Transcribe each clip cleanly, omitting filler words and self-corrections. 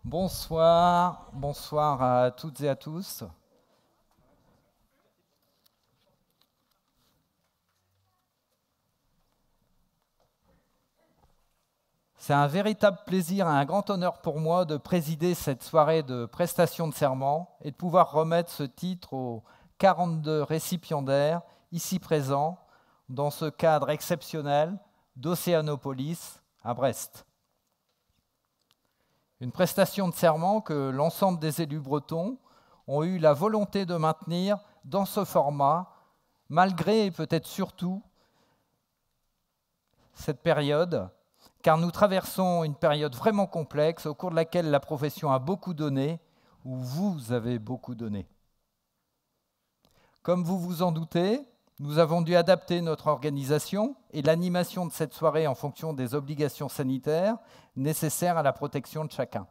Bonsoir à toutes et à tous. C'est un véritable plaisir et un grand honneur pour moi de présider cette soirée de prestation de serment et de pouvoir remettre ce titre aux 42 récipiendaires ici présents dans ce cadre exceptionnel d'Océanopolis à Brest. Une prestation de serment que l'ensemble des élus bretons ont eu la volonté de maintenir dans ce format, malgré et peut-être surtout cette période, car nous traversons une période vraiment complexe au cours de laquelle la profession a beaucoup donné, ou vous avez beaucoup donné. Comme vous vous en doutez, nous avons dû adapter notre organisation et l'animation de cette soirée en fonction des obligations sanitaires nécessaires à la protection de chacun.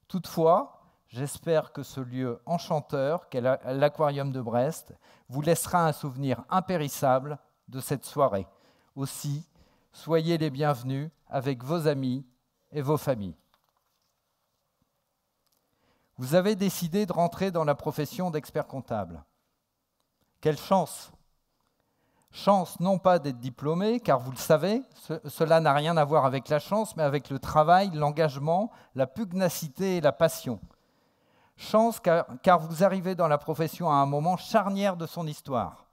Toutefois, j'espère que ce lieu enchanteur qu'est l'Aquarium de Brest vous laissera un souvenir impérissable de cette soirée. Aussi, soyez les bienvenus avec vos amis et vos familles. Vous avez décidé de rentrer dans la profession d'expert comptable. Quelle chance! Chance non pas d'être diplômé, car vous le savez, cela n'a rien à voir avec la chance, mais avec le travail, l'engagement, la pugnacité et la passion. Chance car vous arrivez dans la profession à un moment charnière de son histoire.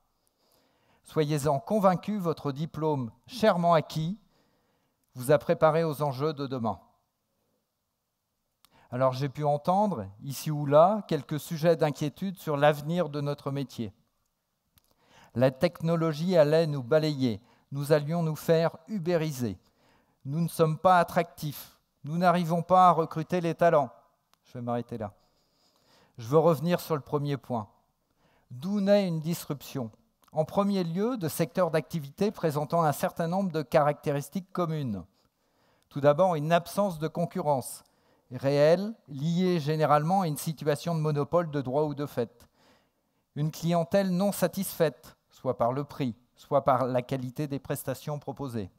Soyez-en convaincus, votre diplôme chèrement acquis vous a préparé aux enjeux de demain. Alors j'ai pu entendre, ici ou là, quelques sujets d'inquiétude sur l'avenir de notre métier. La technologie allait nous balayer, nous allions nous faire ubériser. Nous ne sommes pas attractifs, nous n'arrivons pas à recruter les talents. Je vais m'arrêter là. Je veux revenir sur le premier point. D'où naît une disruption? En premier lieu, de secteurs d'activité présentant un certain nombre de caractéristiques communes. Tout d'abord, une absence de concurrence réelle, liée généralement à une situation de monopole de droit ou de fait. Une clientèle non satisfaite, soit par le prix, soit par la qualité des prestations proposées.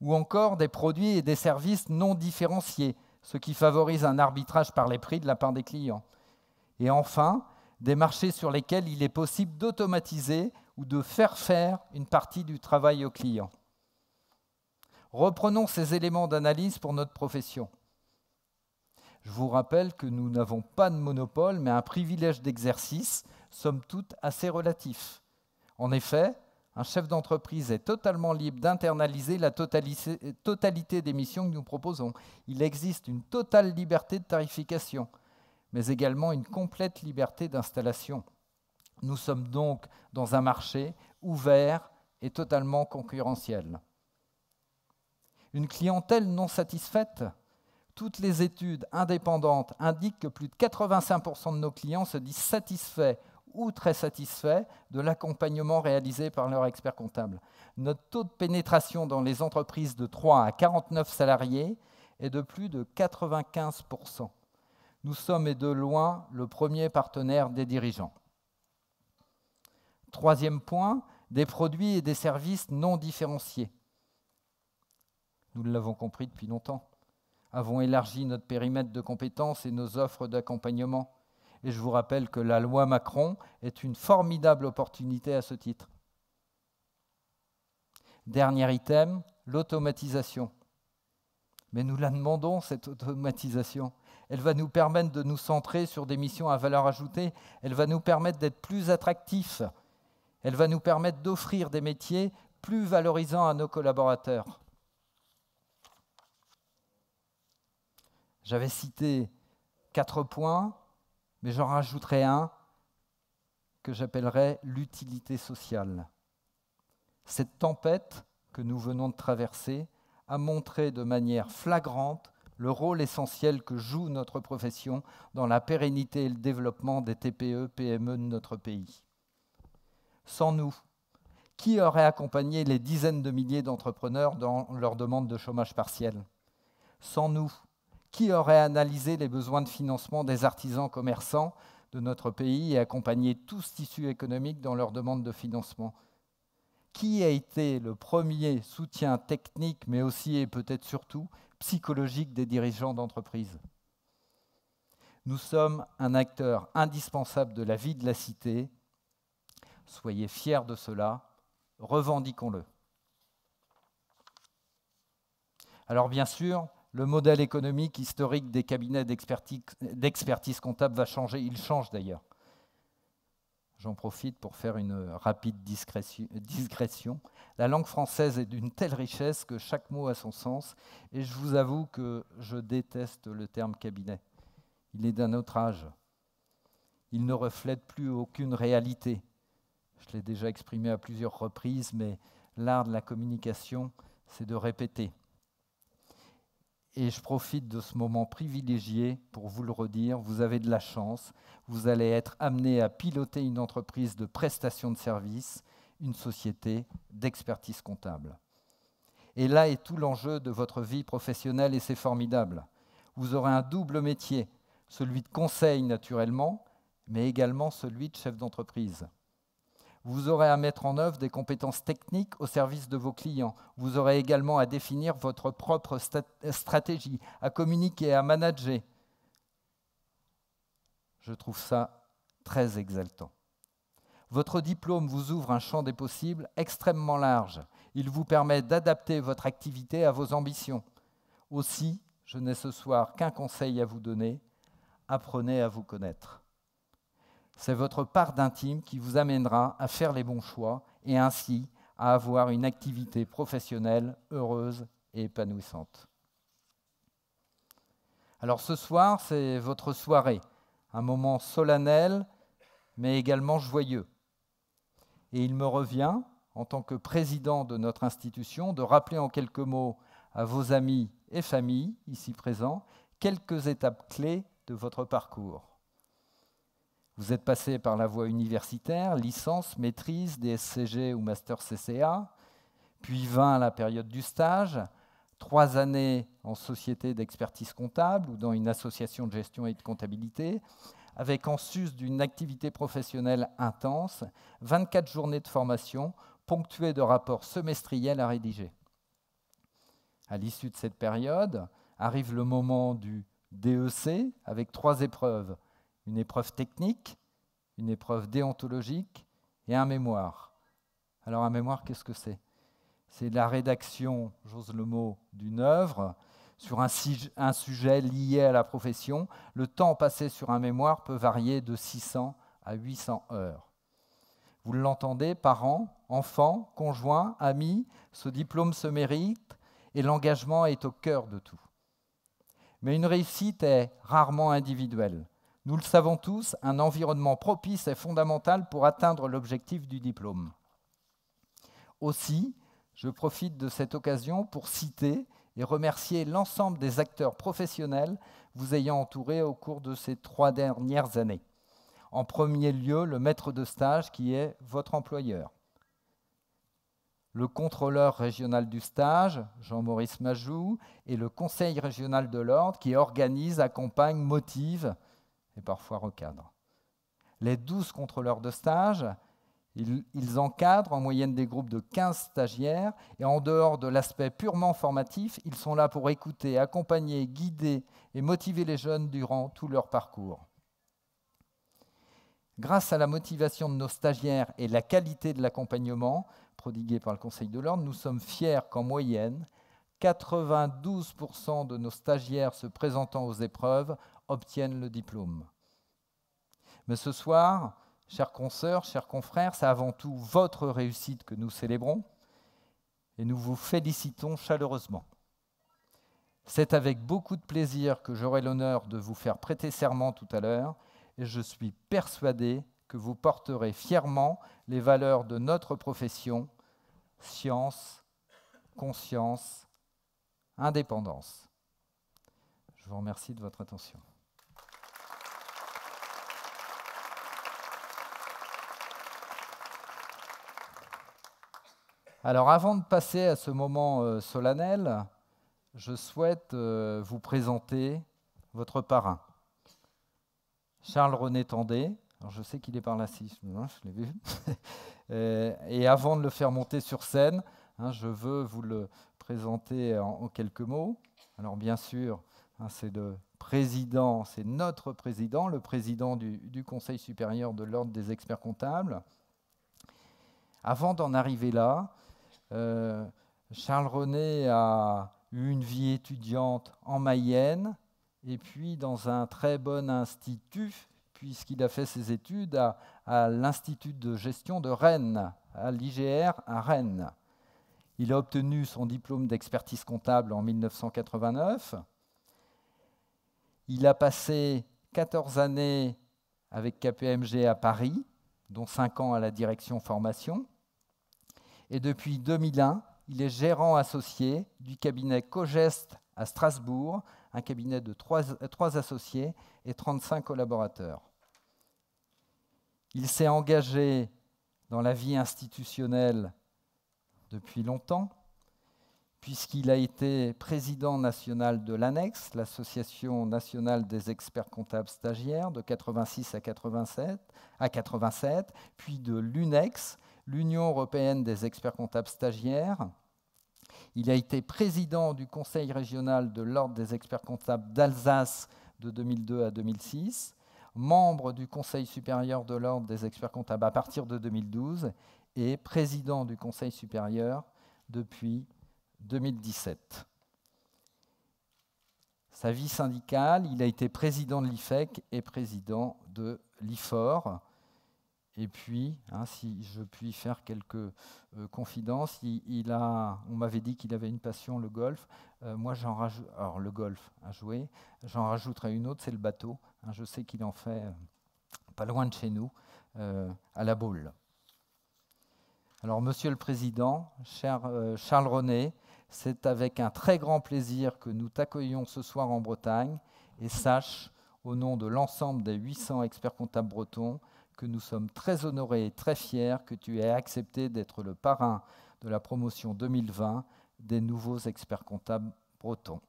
Ou encore des produits et des services non différenciés, ce qui favorise un arbitrage par les prix de la part des clients. Et enfin, des marchés sur lesquels il est possible d'automatiser ou de faire une partie du travail aux clients. Reprenons ces éléments d'analyse pour notre profession. Je vous rappelle que nous n'avons pas de monopole, mais un privilège d'exercice, somme toute assez relatif. En effet, un chef d'entreprise est totalement libre d'internaliser la totalité des missions que nous proposons. Il existe une totale liberté de tarification, mais également une complète liberté d'installation. Nous sommes donc dans un marché ouvert et totalement concurrentiel. Une clientèle non satisfaite? Toutes les études indépendantes indiquent que plus de 85% de nos clients se disent satisfaits ou très satisfaits de l'accompagnement réalisé par leur expert comptable. Notre taux de pénétration dans les entreprises de 3 à 49 salariés est de plus de 95%. Nous sommes et de loin le premier partenaire des dirigeants. Troisième point, des produits et des services non différenciés. Nous l'avons compris depuis longtemps. Avons élargi notre périmètre de compétences et nos offres d'accompagnement. Et je vous rappelle que la loi Macron est une formidable opportunité à ce titre. Dernier item, l'automatisation. Mais nous la demandons, cette automatisation. Elle va nous permettre de nous centrer sur des missions à valeur ajoutée. Elle va nous permettre d'être plus attractifs. Elle va nous permettre d'offrir des métiers plus valorisants à nos collaborateurs. J'avais cité 4 points, mais j'en rajouterai un que j'appellerais l'utilité sociale. Cette tempête que nous venons de traverser a montré de manière flagrante le rôle essentiel que joue notre profession dans la pérennité et le développement des TPE, PME de notre pays. Sans nous, qui aurait accompagné les dizaines de milliers d'entrepreneurs dans leur demande de chômage partiel? Sans nous, qui aurait analysé les besoins de financement des artisans commerçants de notre pays et accompagné tout ce tissu économique dans leur demande de financement? qui a été le premier soutien technique, mais aussi et peut-être surtout psychologique des dirigeants d'entreprise? Nous sommes un acteur indispensable de la vie de la cité. Soyez fiers de cela, revendiquons-le. Alors bien sûr, le modèle économique historique des cabinets d'expertise comptable va changer, il change d'ailleurs. J'en profite pour faire une rapide digression. La langue française est d'une telle richesse que chaque mot a son sens, et je vous avoue que je déteste le terme cabinet. Il est d'un autre âge. Il ne reflète plus aucune réalité. Je l'ai déjà exprimé à plusieurs reprises, mais l'art de la communication, c'est de répéter. Et je profite de ce moment privilégié pour vous le redire, vous avez de la chance, vous allez être amené à piloter une entreprise de prestation de services, une société d'expertise comptable. Et là est tout l'enjeu de votre vie professionnelle et c'est formidable. Vous aurez un double métier, celui de conseil naturellement, mais également celui de chef d'entreprise. Vous aurez à mettre en œuvre des compétences techniques au service de vos clients. Vous aurez également à définir votre propre stratégie, à communiquer, à manager. Je trouve ça très exaltant. Votre diplôme vous ouvre un champ des possibles extrêmement large. Il vous permet d'adapter votre activité à vos ambitions. Aussi, je n'ai ce soir qu'un conseil à vous donner. Apprenez à vous connaître. C'est votre part d'intime qui vous amènera à faire les bons choix et ainsi à avoir une activité professionnelle heureuse et épanouissante. Alors ce soir, c'est votre soirée, un moment solennel mais également joyeux. Et il me revient, en tant que président de notre institution, de rappeler en quelques mots à vos amis et familles ici présents quelques étapes clés de votre parcours. Vous êtes passé par la voie universitaire, licence, maîtrise, DSCG ou master CCA, puis vint la période du stage, 3 années en société d'expertise comptable ou dans une association de gestion et de comptabilité, avec en sus d'une activité professionnelle intense, 24 journées de formation ponctuées de rapports semestriels à rédiger. À l'issue de cette période, arrive le moment du DEC avec 3 épreuves. Une épreuve technique, une épreuve déontologique et un mémoire. Alors un mémoire, qu'est-ce que c'est? C'est la rédaction, j'ose le mot, d'une œuvre sur un sujet lié à la profession. Le temps passé sur un mémoire peut varier de 600 à 800 heures. Vous l'entendez, parents, enfants, conjoints, amis, ce diplôme se mérite et l'engagement est au cœur de tout. Mais une réussite est rarement individuelle. Nous le savons tous, un environnement propice est fondamental pour atteindre l'objectif du diplôme. Aussi, je profite de cette occasion pour citer et remercier l'ensemble des acteurs professionnels vous ayant entouré au cours de ces 3 dernières années. En premier lieu, le maître de stage qui est votre employeur. Le contrôleur régional du stage, Jean-Maurice Majou, et le conseil régional de l'ordre qui organise, accompagne, motive et parfois recadre. Les 12 contrôleurs de stage, ils encadrent en moyenne des groupes de 15 stagiaires et en dehors de l'aspect purement formatif, ils sont là pour écouter, accompagner, guider et motiver les jeunes durant tout leur parcours. Grâce à la motivation de nos stagiaires et la qualité de l'accompagnement prodigué par le Conseil de l'Ordre, nous sommes fiers qu'en moyenne, 92% de nos stagiaires se présentant aux épreuves obtiennent le diplôme. Mais ce soir, chers consoeurs, chers confrères, c'est avant tout votre réussite que nous célébrons et nous vous félicitons chaleureusement. C'est avec beaucoup de plaisir que j'aurai l'honneur de vous faire prêter serment tout à l'heure et je suis persuadé que vous porterez fièrement les valeurs de notre profession, science, conscience, indépendance. Je vous remercie de votre attention. Alors avant de passer à ce moment solennel, je souhaite vous présenter votre parrain. Charles-René Tandé, alors je sais qu'il est par là, je l'ai vu, Et avant de le faire monter sur scène, hein, je veux vous le présenter en quelques mots. Alors bien sûr, hein, c'est le président, c'est notre président, le président du Conseil supérieur de l'Ordre des experts comptables. Avant d'en arriver là, Charles René a eu une vie étudiante en Mayenne et puis dans un très bon institut, puisqu'il a fait ses études à l'Institut de gestion de Rennes, à l'IGR à Rennes. Il a obtenu son diplôme d'expertise comptable en 1989. Il a passé 14 années avec KPMG à Paris, dont 5 ans à la direction formation. Et depuis 2001, il est gérant associé du cabinet Cogest à Strasbourg, un cabinet de 3 associés et 35 collaborateurs. Il s'est engagé dans la vie institutionnelle depuis longtemps, puisqu'il a été président national de l'ANEX, l'Association nationale des experts comptables stagiaires, de 86 à 87, puis de l'UNEX, l'Union européenne des experts comptables stagiaires. Il a été président du Conseil régional de l'Ordre des experts comptables d'Alsace de 2002 à 2006, membre du Conseil supérieur de l'Ordre des experts comptables à partir de 2012 et président du Conseil supérieur depuis 2017. Sa vie syndicale, il a été président de l'IFEC et président de l'IFOR. Et puis, hein, si je puis faire quelques confidences, on m'avait dit qu'il avait une passion, le golf. Moi, j'en rajoute, alors le golf à jouer, j'en rajouterai une autre, c'est le bateau. Hein, je sais qu'il en fait pas loin de chez nous, à la Baule. Alors, Monsieur le Président, cher Charles René, c'est avec un très grand plaisir que nous t'accueillons ce soir en Bretagne et sache, au nom de l'ensemble des 800 experts comptables bretons, que nous sommes très honorés et très fiers que tu aies accepté d'être le parrain de la promotion 2020 des nouveaux experts comptables bretons.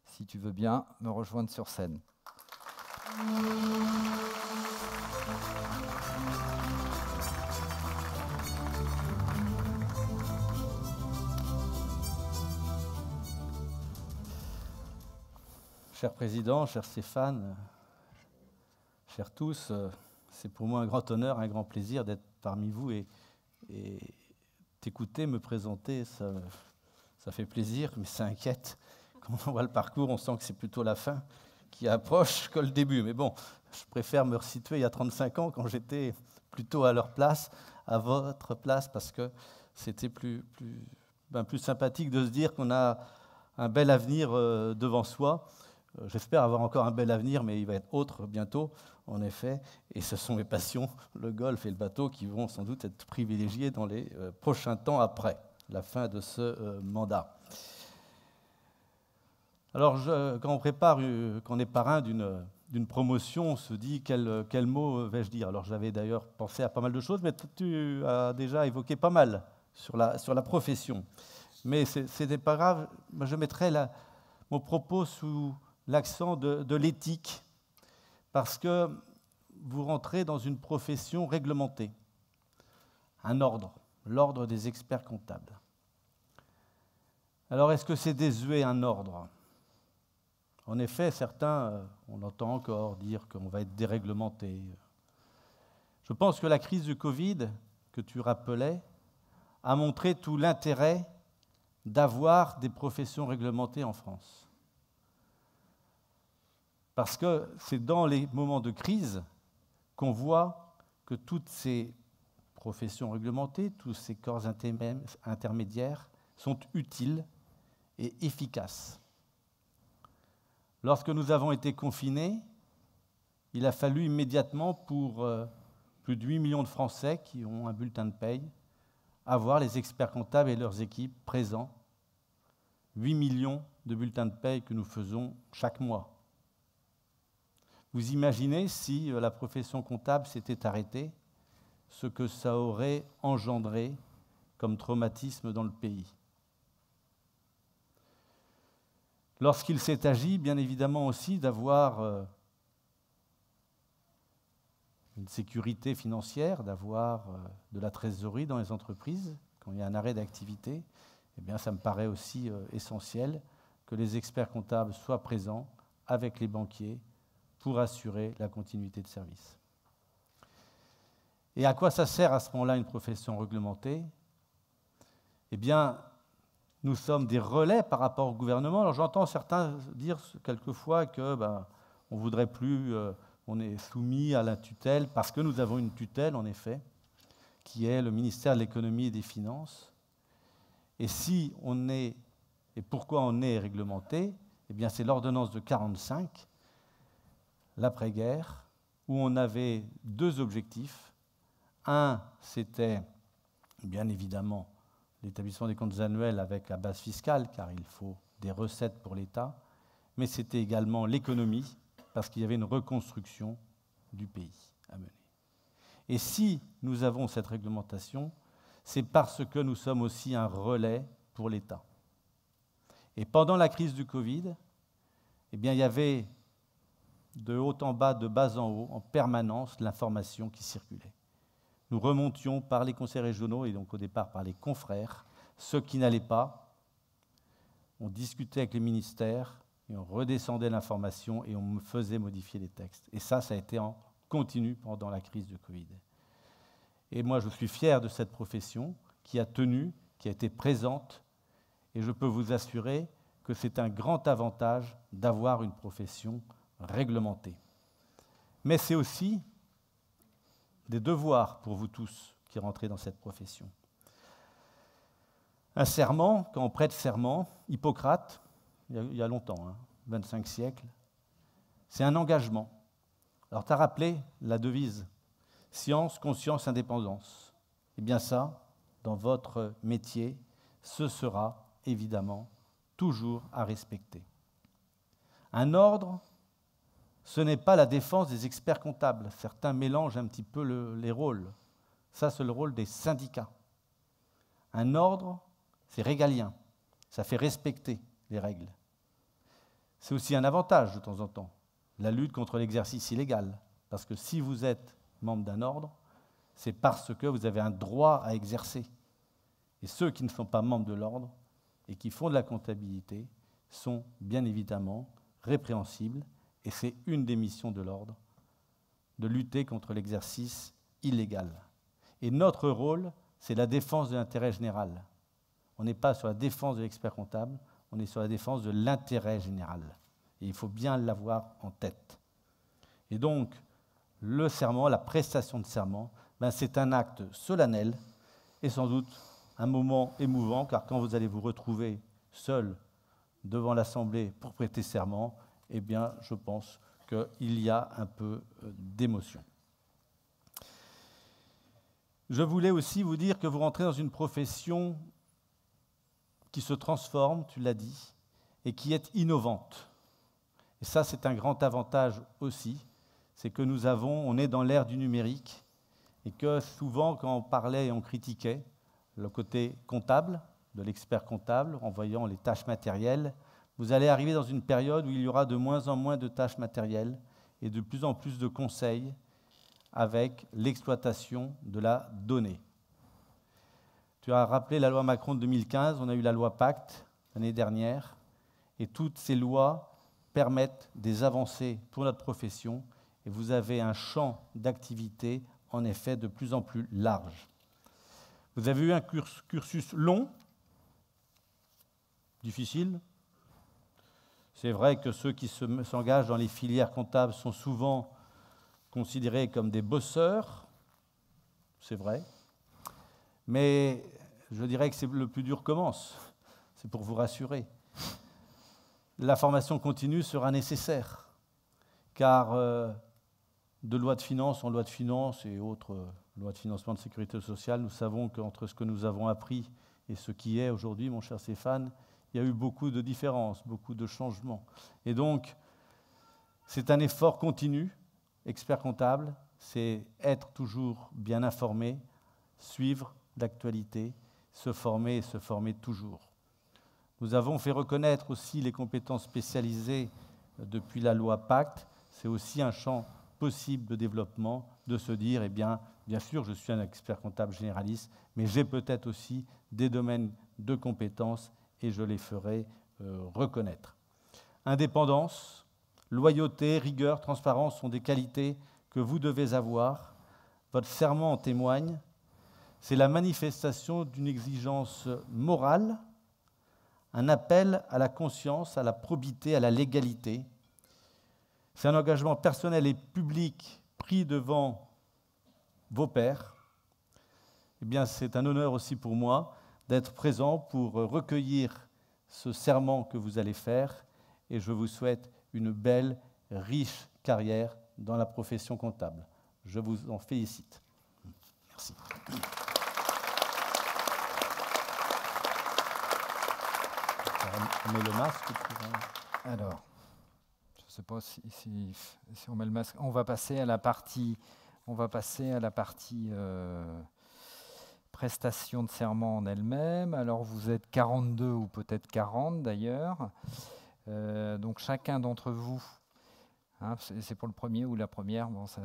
Si tu veux bien me rejoindre sur scène. Cher Président, cher Stéphane, chers tous, c'est pour moi un grand honneur, un grand plaisir d'être parmi vous et t'écouter, me présenter, ça fait plaisir, mais ça inquiète. Quand on voit le parcours, on sent que c'est plutôt la fin qui approche que le début. Mais bon, je préfère me resituer il y a 35 ans, quand j'étais plutôt à leur place, à votre place, parce que c'était plus sympathique de se dire qu'on a un bel avenir devant soi. J'espère avoir encore un bel avenir, mais il va être autre bientôt, en effet. Et ce sont mes passions, le golf et le bateau, qui vont sans doute être privilégiés dans les prochains temps après la fin de ce mandat. Alors, quand on prépare, quand on est parrain d'une promotion, on se dit quel mot vais-je dire. Alors, j'avais d'ailleurs pensé à pas mal de choses, mais tu as déjà évoqué pas mal sur la profession. Mais ce n'est pas grave, je mettrai mon propos sous l'accent de l'éthique, parce que vous rentrez dans une profession réglementée, un ordre, l'ordre des experts comptables. Alors, est-ce que c'est désuet un ordre ? En effet, certains, on entend encore dire qu'on va être déréglementé. Je pense que la crise du Covid, que tu rappelais, a montré tout l'intérêt d'avoir des professions réglementées en France. Parce que c'est dans les moments de crise qu'on voit que toutes ces professions réglementées, tous ces corps intermédiaires sont utiles et efficaces. Lorsque nous avons été confinés, il a fallu immédiatement pour plus de 8 millions de Français qui ont un bulletin de paye, avoir les experts comptables et leurs équipes présents. 8 millions de bulletins de paye que nous faisons chaque mois. Vous imaginez si la profession comptable s'était arrêtée, ce que ça aurait engendré comme traumatisme dans le pays. Lorsqu'il s'est agi, bien évidemment aussi, d'avoir une sécurité financière, d'avoir de la trésorerie dans les entreprises quand il y a un arrêt d'activité, eh bien, ça me paraît aussi essentiel que les experts comptables soient présents avec les banquiers pour assurer la continuité de service. Et à quoi ça sert à ce moment-là une profession réglementée? Eh bien, nous sommes des relais par rapport au gouvernement. Alors j'entends certains dire quelquefois que on ne voudrait plus, on est soumis à la tutelle, parce que nous avons une tutelle, en effet, qui est le ministère de l'économie et des finances. Et si on est, et pourquoi on est réglementé? Eh bien, c'est l'ordonnance de 1945, l'après-guerre, où on avait deux objectifs. Un, c'était bien évidemment l'établissement des comptes annuels avec la base fiscale, car il faut des recettes pour l'État, mais c'était également l'économie, parce qu'il y avait une reconstruction du pays à mener. Et si nous avons cette réglementation, c'est parce que nous sommes aussi un relais pour l'État. Et pendant la crise du Covid, eh bien, il y avait de haut en bas, de bas en haut, en permanence, l'information qui circulait. Nous remontions par les conseils régionaux et donc au départ par les confrères, ceux qui n'allaient pas. On discutait avec les ministères et on redescendait l'information et on faisait modifier les textes. Et ça a été en continu pendant la crise du Covid. Et moi, je suis fier de cette profession qui a tenu, qui a été présente, et je peux vous assurer que c'est un grand avantage d'avoir une profession réglementée. Mais c'est aussi des devoirs pour vous tous qui rentrez dans cette profession. Un serment, quand on prête serment, Hippocrate, il y a longtemps, 25 siècles, c'est un engagement. Alors, tu as rappelé la devise « Science, conscience, indépendance ». Eh bien ça, dans votre métier, ce sera évidemment toujours à respecter. Un ordre, ce n'est pas la défense des experts comptables. Certains mélangent un petit peu les rôles. Ça, c'est le rôle des syndicats. Un ordre, c'est régalien. Ça fait respecter les règles. C'est aussi un avantage de temps en temps, la lutte contre l'exercice illégal. Parce que si vous êtes membre d'un ordre, c'est parce que vous avez un droit à exercer. Et ceux qui ne sont pas membres de l'ordre et qui font de la comptabilité sont bien évidemment répréhensibles. Et c'est une des missions de l'ordre, de lutter contre l'exercice illégal. Et notre rôle, c'est la défense de l'intérêt général. On n'est pas sur la défense de l'expert comptable, on est sur la défense de l'intérêt général. Et il faut bien l'avoir en tête. Et donc, le serment, la prestation de serment, c'est un acte solennel et sans doute un moment émouvant, car quand vous allez vous retrouver seul devant l'Assemblée pour prêter serment, eh bien, je pense qu'il y a un peu d'émotion. Je voulais aussi vous dire que vous rentrez dans une profession qui se transforme, tu l'as dit, et qui est innovante. Et ça, c'est un grand avantage aussi, c'est que on est dans l'ère du numérique, et que souvent, quand on parlait et on critiquait le côté comptable, de l'expert comptable, en voyant les tâches matérielles, vous allez arriver dans une période où il y aura de moins en moins de tâches matérielles et de plus en plus de conseils avec l'exploitation de la donnée. Tu as rappelé la loi Macron de 2015, on a eu la loi Pacte l'année dernière, et toutes ces lois permettent des avancées pour notre profession, et vous avez un champ d'activité, en effet, de plus en plus large. Vous avez eu un cursus long, difficile. C'est vrai que ceux qui s'engagent dans les filières comptables sont souvent considérés comme des bosseurs, c'est vrai, mais je dirais que le plus dur commence, c'est pour vous rassurer. La formation continue sera nécessaire, car de loi de finances en loi de finances et autres lois de financement de sécurité sociale, nous savons qu'entre ce que nous avons appris et ce qui est aujourd'hui, mon cher Stéphane, il y a eu beaucoup de différences, beaucoup de changements. Et donc, c'est un effort continu, expert comptable, c'est être toujours bien informé, suivre l'actualité, se former et se former toujours. Nous avons fait reconnaître aussi les compétences spécialisées depuis la loi Pacte. C'est aussi un champ possible de développement de se dire, eh bien sûr, je suis un expert comptable généraliste, mais j'ai peut-être aussi des domaines de compétences et je les ferai reconnaître. Indépendance, loyauté, rigueur, transparence sont des qualités que vous devez avoir. Votre serment en témoigne. C'est la manifestation d'une exigence morale, un appel à la conscience, à la probité, à la légalité. C'est un engagement personnel et public pris devant vos pairs. Eh bien, c'est un honneur aussi pour moi d'être présent pour recueillir ce serment que vous allez faire et je vous souhaite une belle, riche carrière dans la profession comptable. Je vous en félicite. Merci. On met le masque pour... Alors, je ne sais pas si on met le masque. On va passer à la partie, prestation de serment en elle-même. Alors, vous êtes 42 ou peut-être 40 d'ailleurs. Donc, chacun d'entre vous, hein, c'est pour le premier ou la première, bon, ça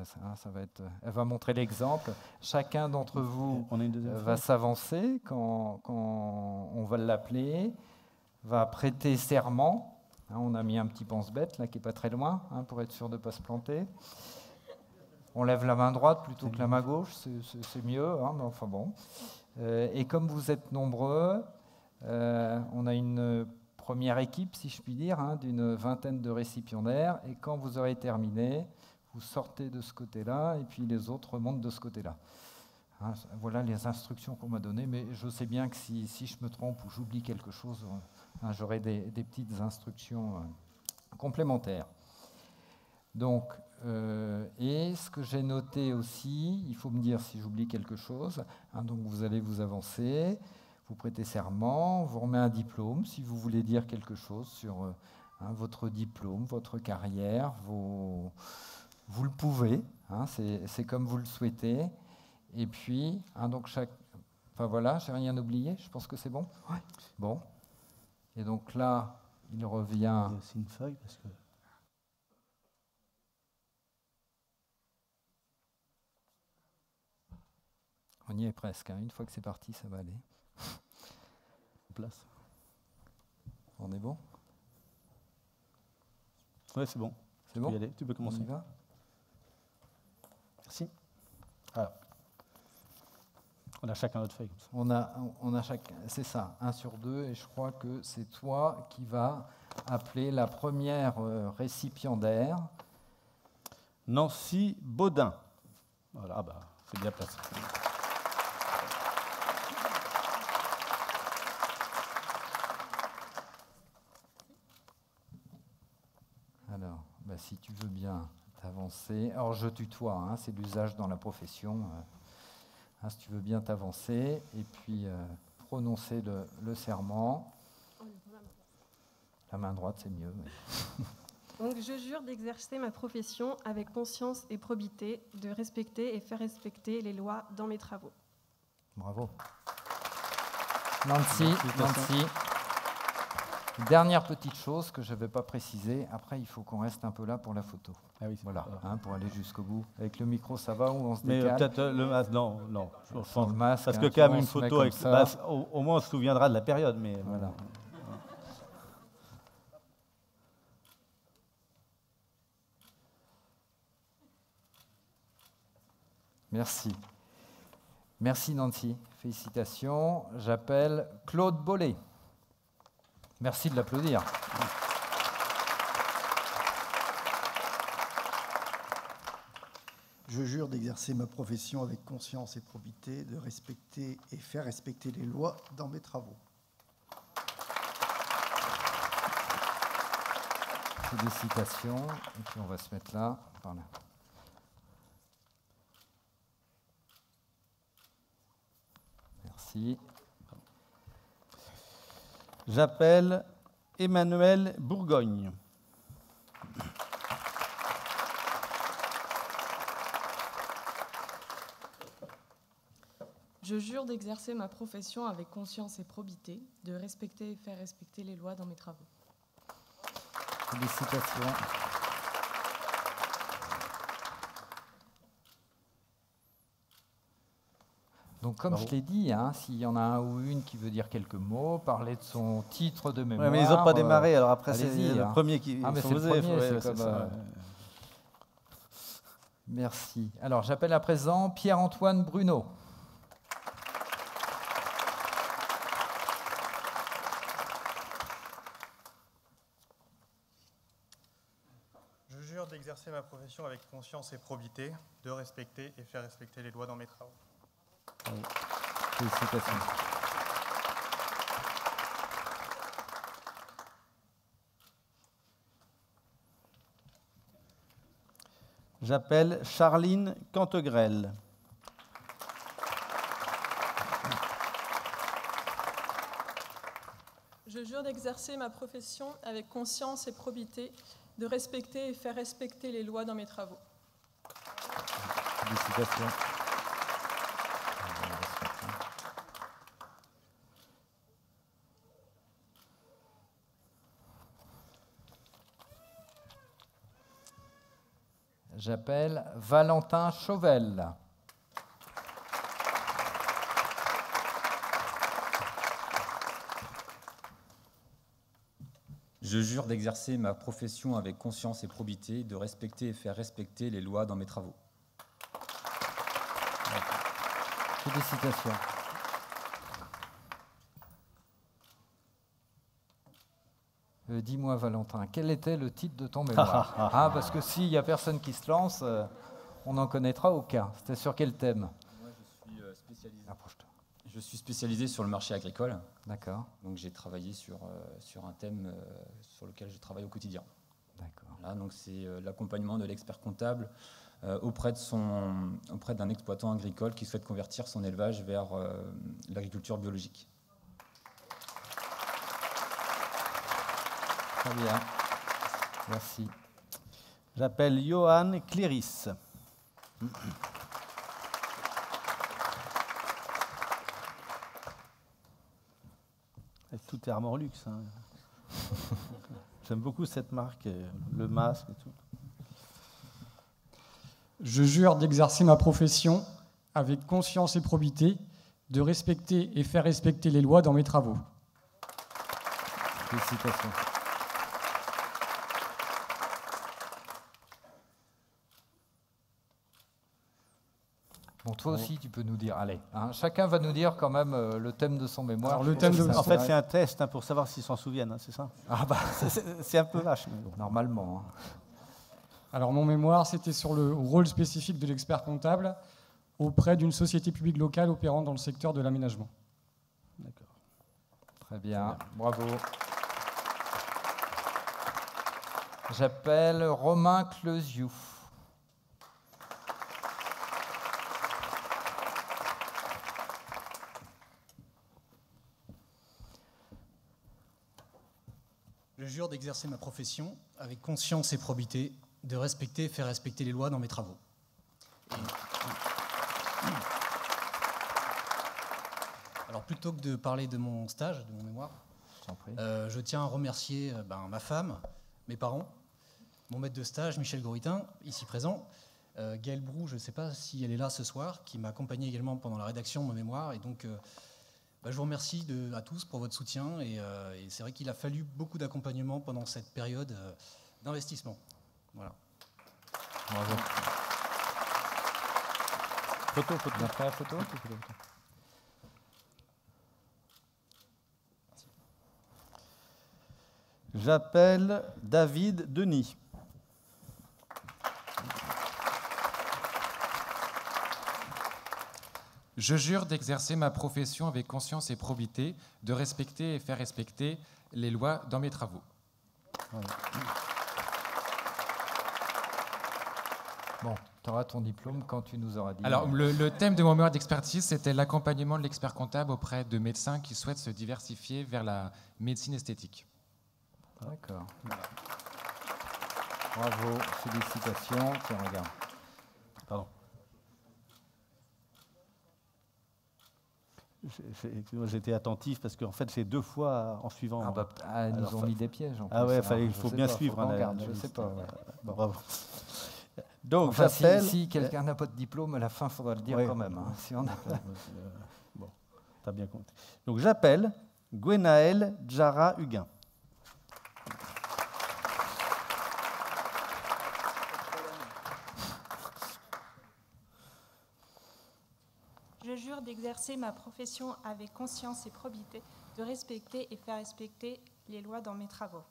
va être, elle va montrer l'exemple. Chacun d'entre vous va s'avancer quand on va l'appeler, va prêter serment. Hein, on a mis un petit pense-bête là qui n'est pas très loin, hein, pour être sûr de ne pas se planter. On lève la main droite plutôt que la main gauche, c'est mieux, hein, mais enfin bon. Et comme vous êtes nombreux, on a une première équipe, si je puis dire, hein, d'une vingtaine de récipiendaires. Et quand vous aurez terminé, vous sortez de ce côté-là et puis les autres remontent de ce côté-là. Hein, voilà les instructions qu'on m'a données, mais je sais bien que si je me trompe ou j'oublie quelque chose, hein, j'aurai des petites instructions complémentaires. Donc, et ce que j'ai noté aussi, il faut me dire si j'oublie quelque chose, hein, donc vous allez vous avancer, vous prêtez serment, vous remet un diplôme si vous voulez dire quelque chose sur hein, votre diplôme, votre carrière, vous le pouvez, hein, c'est comme vous le souhaitez. Et puis, hein, donc enfin voilà, j'ai rien oublié, je pense que c'est bon. Ouais. Bon. Et donc là, il revient. Il y a aussi une feuille parce que. On y est presque. Hein. Une fois que c'est parti, ça va aller. Place. On est bon? Oui, c'est bon. C'est bon? Tu peux y aller. Tu peux commencer. On y va? Merci. Alors. On a chacun notre feuille. On a chacun, c'est ça, 1 sur 2, et je crois que c'est toi qui vas appeler la première récipiendaire. Nancy Baudin. Voilà, c'est bien placé. Alors, si tu veux bien t'avancer. Alors, je tutoie, hein, c'est l'usage dans la profession. Hein, si tu veux bien t'avancer et puis prononcer le serment. La main droite, c'est mieux. Mais... Donc, je jure d'exercer ma profession avec conscience et probité, de respecter et faire respecter les lois dans mes travaux. Bravo. Nancy. Dernière petite chose que je ne vais pas préciser. Après, il faut qu'on reste un peu là pour la photo. Ah oui, voilà, hein, pour aller jusqu'au bout. Avec le micro, ça va ou on se décale? Mais peut-être le masque, non. Je pense, le masque, parce hein, que quand même une photo avec ça. Au moins on se souviendra de la période. Mais voilà. Merci. Merci Nancy. Félicitations. J'appelle Claude Bollet. Merci de l'applaudir. Je jure d'exercer ma profession avec conscience et probité, de respecter et faire respecter les lois dans mes travaux. Félicitations. Et puis on va se mettre là, par là. Merci. J'appelle Emmanuel Bourgogne. Je jure d'exercer ma profession avec conscience et probité, de respecter et faire respecter les lois dans mes travaux. Félicitations. Donc, comme Bravo. je l'ai dit, hein, s'il y en a un ou une qui veut dire quelques mots, parler de son titre de mémoire. Ouais, mais ils n'ont pas démarré, alors après allez-y, c'est le hein. premier qui... Ah, mais faut c'est le oser, premier, c'est ouais, comme, ça. Merci. Alors, j'appelle à présent Pierre-Antoine Bruno. Je jure d'exercer ma profession avec conscience et probité, de respecter et faire respecter les lois dans mes travaux. Félicitations. J'appelle Charline Cantegrel. Je jure d'exercer ma profession avec conscience et probité, de respecter et faire respecter les lois dans mes travaux. Félicitations. J'appelle Valentin Chauvel. Je jure d'exercer ma profession avec conscience et probité, de respecter et faire respecter les lois dans mes travaux. Félicitations. Dis-moi, Valentin, quel était le titre de ton mémoire? Ah, parce que s'il n'y a personne qui se lance, on n'en connaîtra aucun. C'était sur quel thème? Moi, Approche-toi. je suis spécialisé sur le marché agricole. D'accord, Donc, j'ai travaillé sur un thème sur lequel je travaille au quotidien. d'accord. Là, donc, c'est l'accompagnement de l'expert comptable auprès d'un exploitant agricole qui souhaite convertir son élevage vers l'agriculture biologique. Très bien. Merci. J'appelle Johan Cléris. Tout est Armorlux. Hein. J'aime beaucoup cette marque, le masque et tout. Je jure d'exercer ma profession avec conscience et probité, de respecter et faire respecter les lois dans mes travaux. Félicitations. Bon, toi aussi, tu peux nous dire. Allez, hein, chacun va nous dire quand même le thème de son mémoire. Alors, le Je thème pense de- que ça En fait, serait- c'est un test hein, pour savoir s'ils s'en souviennent, hein, c'est ça? Ah bah, C'est un peu vache. Mais bon. normalement. Hein. Alors, mon mémoire, c'était sur le rôle spécifique de l'expert comptable auprès d'une société publique locale opérant dans le secteur de l'aménagement. D'accord. Très bien, bravo. J'appelle Romain Cleusiou. Je jure d'exercer ma profession avec conscience et probité, de respecter et faire respecter les lois dans mes travaux. Alors plutôt que de parler de mon stage, de mon mémoire, Je t'en prie. je tiens à remercier ma femme, mes parents, mon maître de stage, Michel Goritin, ici présent, Gaëlle Brou, je ne sais pas si elle est là ce soir, qui m'a accompagné également pendant la rédaction de mon mémoire. Et donc, je vous remercie à tous pour votre soutien. Et c'est vrai qu'il a fallu beaucoup d'accompagnement pendant cette période d'investissement. Voilà. Bravo. Photo, photo. Bien fait la photo. J'appelle David Denis. Je jure d'exercer ma profession avec conscience et probité, de respecter et faire respecter les lois dans mes travaux. Bon, tu auras ton diplôme quand tu nous auras dit. Alors, le thème de mon mémoire d'expertise, c'était l'accompagnement de l'expert comptable auprès de médecins qui souhaitent se diversifier vers la médecine esthétique. D'accord. Bravo, félicitations. Tiens, regarde. Pardon. J'étais attentif parce qu'en fait, c'est 2 fois en suivant. Ah bah, ils nous Alors, ont mis des pièges. En Ah plus. ouais, Alors, il je faut sais bien pas, suivre. faut qu'on hein, regarde, la je liste. sais pas. Ouais. Bon. Bravo. Donc, Enfin, j'appelle... si quelqu'un n'a pas de diplôme, à la fin, il faudra le dire Ouais. quand même. Hein, si on a... Bon, t'as bien compté. Donc, j'appelle Gwenaël Djara Huguin. Je jure d'exercer ma profession avec conscience et probité, de respecter et faire respecter les lois dans mes travaux.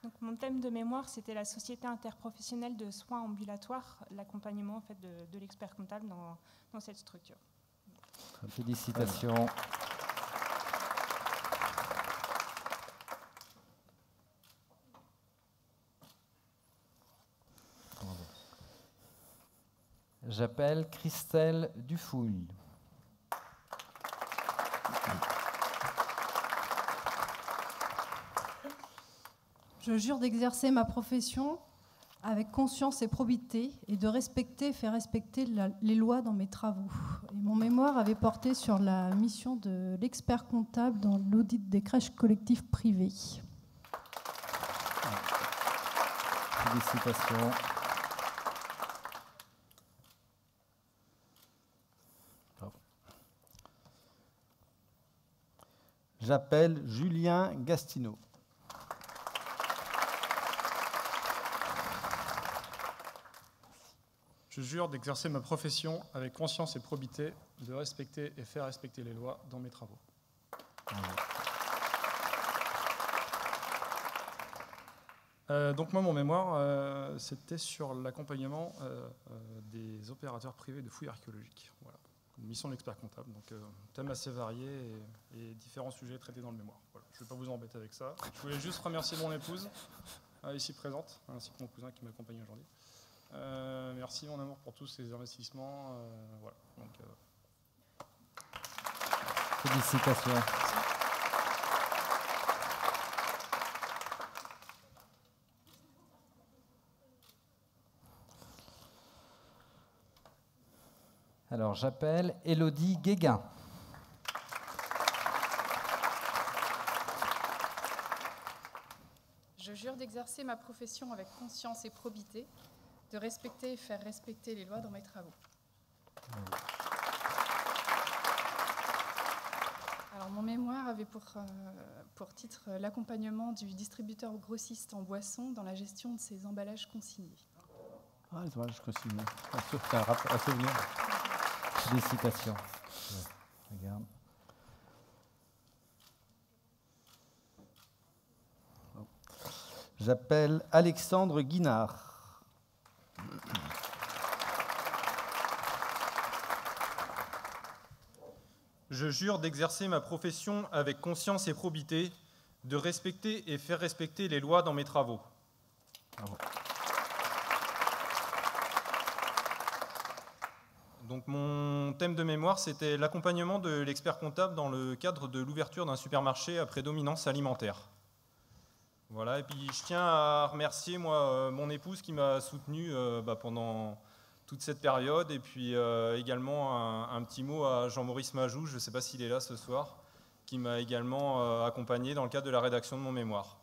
Donc, mon thème de mémoire, c'était la société interprofessionnelle de soins ambulatoires, l'accompagnement en fait, de l'expert comptable dans cette structure. Félicitations. J'appelle Christelle Dufouille. Je jure d'exercer ma profession avec conscience et probité et de respecter et faire respecter les lois dans mes travaux. Et mon mémoire avait porté sur la mission de l'expert comptable dans l'audit des crèches collectives privées. Félicitations. J'appelle Julien Gastineau. Je jure d'exercer ma profession avec conscience et probité, de respecter et faire respecter les lois dans mes travaux. Donc moi, mon mémoire, c'était sur l'accompagnement des opérateurs privés de fouilles archéologiques. Voilà. Une mission de l'expert comptable, donc thème assez varié et différents sujets traités dans le mémoire. Voilà. Je ne vais pas vous embêter avec ça. Je voulais juste remercier mon épouse, ici présente, ainsi que mon cousin qui m'accompagne aujourd'hui. Merci mon amour pour tous ces investissements. Voilà. Donc, Félicitations. Alors, j'appelle Élodie Guéguin. Je jure d'exercer ma profession avec conscience et probité, de respecter et faire respecter les lois dans mes travaux. Alors, mon mémoire avait pour titre l'accompagnement du distributeur grossiste en boissons dans la gestion de ses emballages consignés. Ah, les emballages consignés. C'est un souvenir. Félicitations. Regarde. J'appelle Alexandre Guinard. Je jure d'exercer ma profession avec conscience et probité, de respecter et faire respecter les lois dans mes travaux. Bravo. Donc mon thème de mémoire, c'était l'accompagnement de l'expert comptable dans le cadre de l'ouverture d'un supermarché à prédominance alimentaire. Voilà, et puis je tiens à remercier mon épouse qui m'a soutenu pendant toute cette période, et puis également un petit mot à Jean-Maurice Majou, je ne sais pas s'il est là ce soir, qui m'a également accompagné dans le cadre de la rédaction de mon mémoire.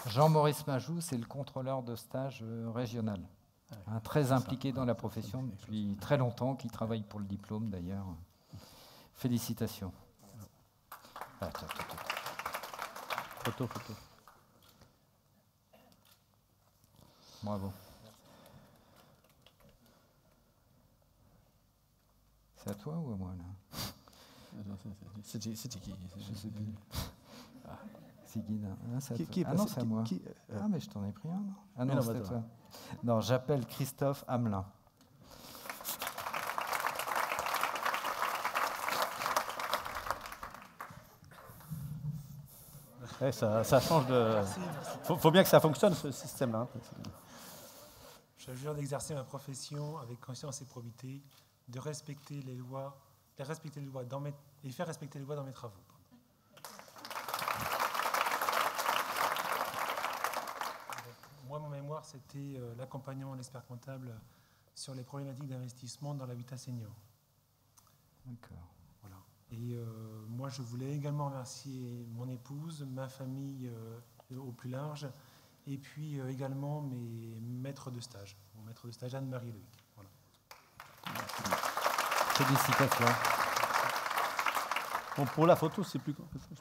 Jean-Maurice Majou, c'est le contrôleur de stage régional, très impliqué dans la profession depuis très longtemps, qui travaille pour le diplôme d'ailleurs. Félicitations. Photo. Bravo. C'est à toi ou à moi là? C'était qui? Je sais plus. C'est Guy. Qui est non, c'est à moi. Ah, mais je t'en ai pris un, non? Ah non, c'est à toi. Non, j'appelle Christophe Hamelin. Ouais, ça change de... Faut bien que ça fonctionne, ce système-là. Je jure d'exercer ma profession avec conscience et probité, de respecter les lois, et faire respecter les lois dans mes travaux. Moi, mon mémoire, c'était l'accompagnement de l'expert comptable sur les problématiques d'investissement dans l'habitat senior. D'accord. Voilà. Et moi, je voulais également remercier mon épouse, ma famille au plus large, et puis également mes maîtres de stage. Mon maître de stage, Anne-Marie Loïc. Voilà. Félicitations. Bon, pour la photo, c'est plus compliqué.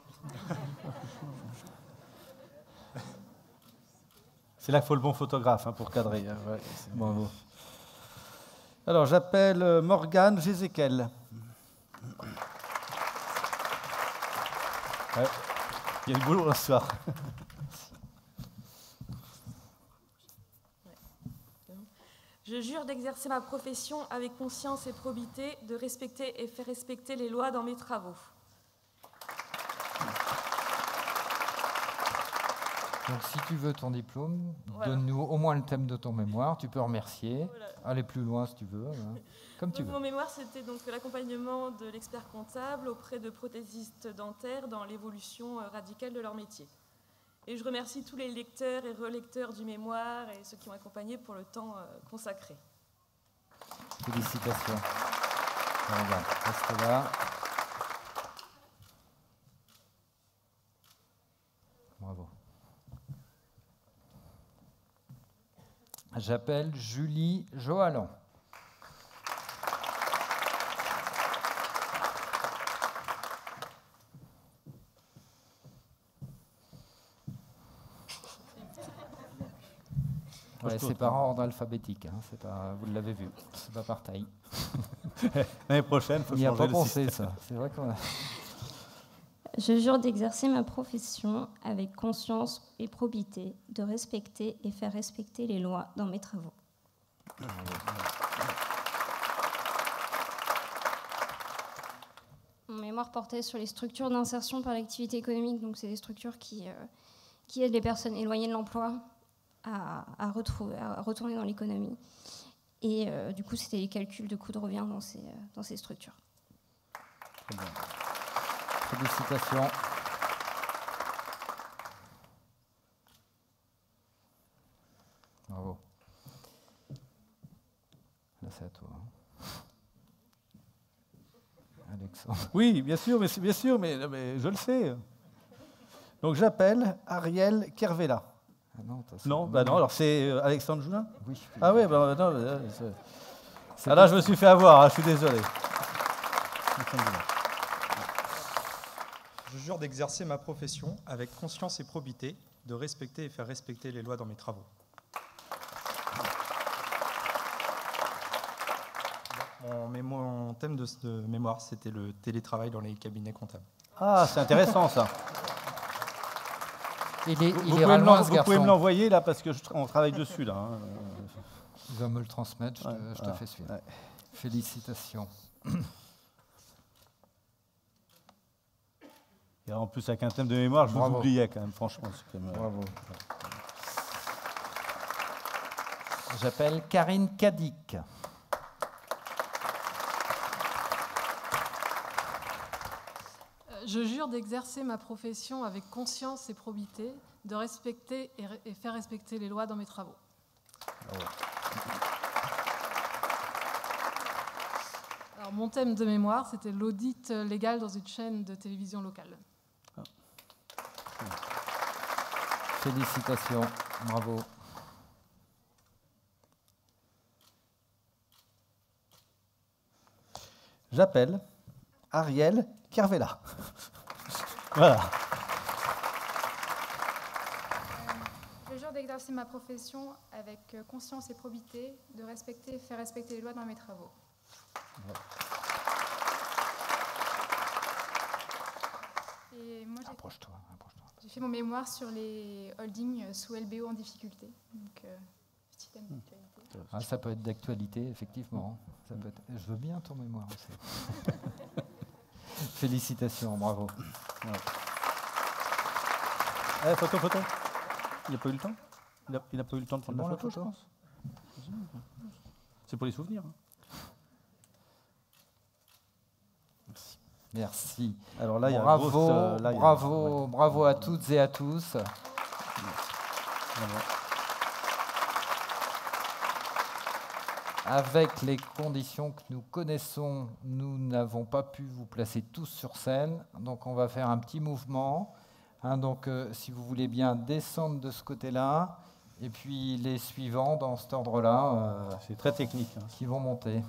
C'est là qu'il faut le bon photographe pour cadrer. Ouais, bravo. Alors, j'appelle Morgane Jézéquel. Ouais. Il y a du boulot ce soir. Je jure d'exercer ma profession avec conscience et probité, de respecter et faire respecter les lois dans mes travaux. Donc si tu veux ton diplôme, voilà. Donne-nous au moins le thème de ton mémoire, tu peux remercier, voilà. Aller plus loin si tu veux, comme tu veux. Mon mémoire, c'était donc l'accompagnement de l'expert comptable auprès de prothésistes dentaires dans l'évolution radicale de leur métier. Et je remercie tous les lecteurs et relecteurs du mémoire et ceux qui m'ont accompagné pour le temps consacré. Félicitations. Regarde, reste là. Bravo. J'appelle Julie Joalan. Ouais, c'est par ordre alphabétique, hein, c'est pas, vous l'avez vu, c'est pas par taille. L'année prochaine, il faut changer le système. On n'y a pas pensé, ça. C'est vrai qu'on a... Je jure d'exercer ma profession avec conscience et probité, de respecter et faire respecter les lois dans mes travaux. Mon mémoire portait sur les structures d'insertion par l'activité économique, donc c'est des structures qui aident les personnes éloignées de l'emploi à retourner dans l'économie. Et du coup, c'était les calculs de coûts de revient dans ces structures. Très bien. Félicitations. Bravo. Là, c'est à toi. Alexandre. Oui, bien sûr, mais je le sais. Donc j'appelle Ariel Kervella. Ah non, non, alors c'est Alexandre Joulin. Oui. Ah oui, non. Ah là, je me suis fait avoir, je suis désolé. Je jure d'exercer ma profession avec conscience et probité, de respecter et faire respecter les lois dans mes travaux. Mon thème de mémoire, c'était le télétravail dans les cabinets comptables. Ah, c'est intéressant ça. Vous pouvez me l'envoyer là parce qu'on travaille dessus là. Hein. Il va me le transmettre, je te fais suivre. Ouais. Félicitations. Et en plus avec un thème de mémoire, je vous oubliais quand même, franchement. Bravo. J'appelle Karine Cadic. Je jure d'exercer ma profession avec conscience et probité, de respecter et faire respecter les lois dans mes travaux. Bravo. Alors, mon thème de mémoire, c'était l'audit légal dans une chaîne de télévision locale. Félicitations, bravo. J'appelle Ariel Kervella. Voilà. Je jure d'exercer ma profession avec conscience et probité, de respecter et faire respecter les lois dans mes travaux. Et moi, approche-toi. J'ai fait mon mémoire sur les holdings sous LBO en difficulté. Donc, petit thème d'actualité. Ah, ça peut être d'actualité, effectivement. Ça peut être... Je veux bien ton mémoire aussi. Félicitations, bravo. Ouais. Photo. Il n'a pas eu le temps. Il n'a pas eu le temps de prendre la photo, je pense. C'est pour les souvenirs. Hein. Merci. Alors là, il y a bravo à toutes et à tous. avec les conditions que nous connaissons, nous n'avons pas pu vous placer tous sur scène. Donc on va faire un petit mouvement. Donc si vous voulez bien descendre de ce côté-là, et puis les suivants dans cet ordre-là, c'est très technique, qui vont monter.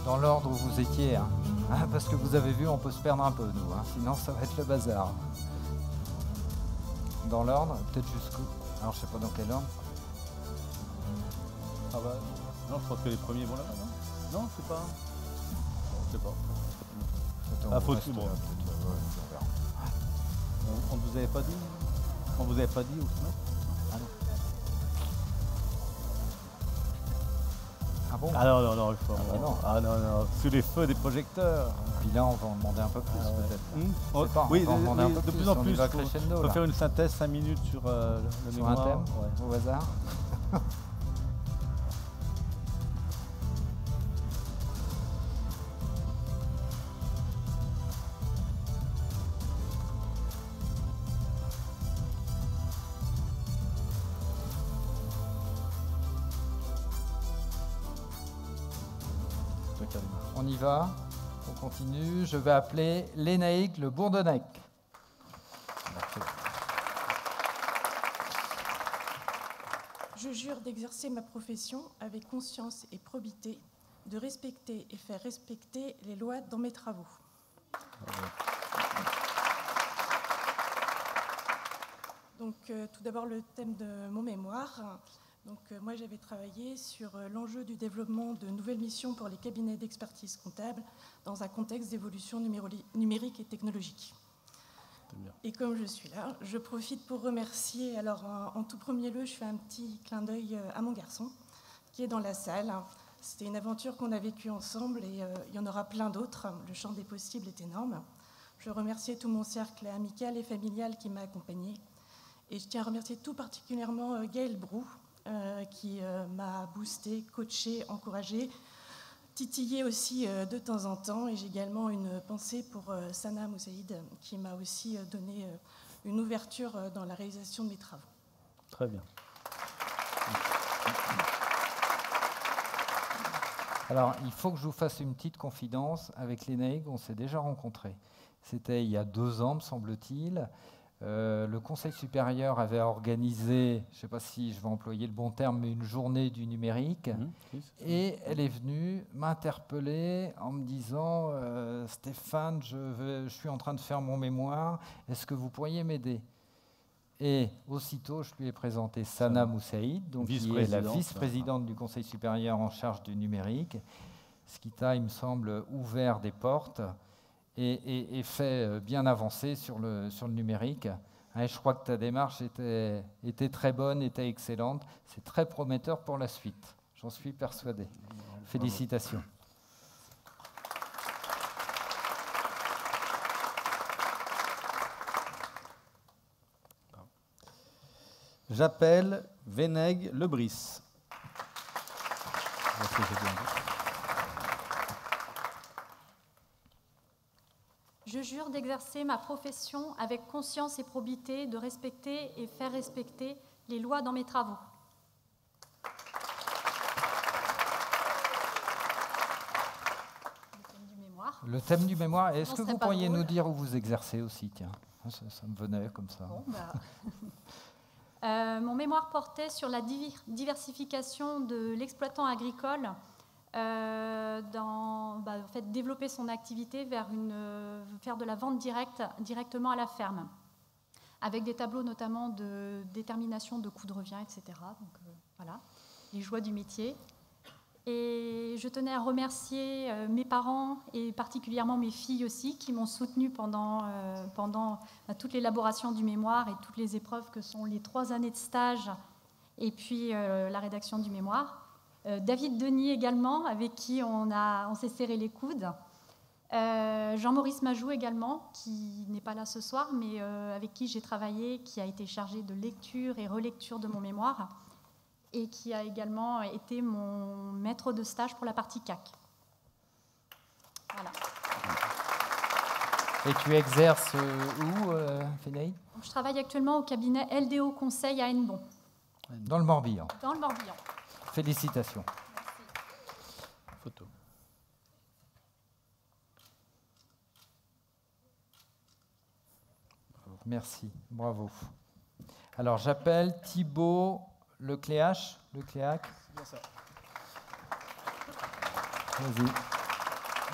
Dans l'ordre où vous étiez, hein. Parce que vous avez vu, on peut se perdre un peu, nous, hein. Sinon ça va être le bazar. Dans l'ordre, peut-être jusqu'où? Alors je sais pas dans quel ordre. Ah bah, non, je pense que les premiers vont là-bas, non? Non, c'est pas... Je sais pas. Ah, faut tout, bon. On ne vous avait pas dit? On vous avait pas dit où se mettre? Ah non. Ah bon? Ah non, non, non, il faut... non. Ah non, non, sous les feux des projecteurs. Puis là, on va en demander un peu plus, peut-être. Oh, Je sais pas, oui, on va en demander un peu de plus, plus en on y plus. va Il crescendo, faut là. faire une synthèse 5 minutes sur le Sur mémoire. un thème, ouais. au hasard. On y va, on continue. Je vais appeler Lénaïque Le Bourdonnec. Je jure d'exercer ma profession avec conscience et probité, de respecter et faire respecter les lois dans mes travaux. Donc, tout d'abord, le thème de mon mémoire. Donc, moi, j'avais travaillé sur l'enjeu du développement de nouvelles missions pour les cabinets d'expertise comptable dans un contexte d'évolution numérique et technologique. Et comme je suis là, je profite pour remercier. Alors, en tout premier lieu, je fais un petit clin d'œil à mon garçon qui est dans la salle. C'était une aventure qu'on a vécue ensemble et il y en aura plein d'autres. Le champ des possibles est énorme. Je remercie tout mon cercle amical et familial qui m'a accompagnée. Et je tiens à remercier tout particulièrement Gaël Brou, qui m'a boosté, coaché, encouragé, titillé aussi de temps en temps. Et j'ai également une pensée pour Sana Moussaïd, qui m'a aussi donné une ouverture dans la réalisation de mes travaux. Très bien. Alors, il faut que je vous fasse une petite confidence. Avec Lénaïque, on s'est déjà rencontrés. C'était il y a 2 ans, me semble-t-il. Le Conseil supérieur avait organisé, je ne sais pas si je vais employer le bon terme, mais une journée du numérique. Et elle est venue m'interpeller en me disant « Stéphane, je suis en train de faire mon mémoire, est-ce que vous pourriez m'aider ?» Et aussitôt, je lui ai présenté Sana Moussaïd, donc qui est la vice-présidente du Conseil supérieur en charge du numérique, ce qui t'a, il me semble, ouvert des portes et fait bien avancer sur le numérique. Et je crois que ta démarche était très bonne, était excellente. C'est très prometteur pour la suite. J'en suis persuadé. Félicitations. J'appelle Vénègue Lebris. Je jure d'exercer ma profession avec conscience et probité, de respecter et faire respecter les lois dans mes travaux. Le thème du mémoire. Le thème du mémoire, est-ce Non, que ce vous serait pas pourriez drôle. nous dire où vous exercez aussi? Tiens, ça me venait comme ça. Bon, mon mémoire portait sur la diversification de l'exploitant agricole, en fait, développer son activité vers faire de la vente directement à la ferme, avec des tableaux notamment de détermination de coûts de revient, etc. Donc voilà, les joies du métier. Et je tenais à remercier mes parents et particulièrement mes filles aussi, qui m'ont soutenue pendant toute l'élaboration du mémoire et toutes les épreuves que sont les 3 années de stage et puis la rédaction du mémoire. David Denis également, avec qui on s'est serré les coudes. Jean-Maurice Majou également, qui n'est pas là ce soir, mais avec qui j'ai travaillé, qui a été chargé de lecture et relecture de mon mémoire, et qui a également été mon maître de stage pour la partie CAC. Voilà. Et tu exerces où, Fénaï? Je travaille actuellement au cabinet LDO Conseil à Hennebon. Dans le Morbihan. Dans le Morbihan. Félicitations. Merci. Photo. Merci, bravo. Alors j'appelle Thibaut Lecléac. C'est bien ça. Vas-y.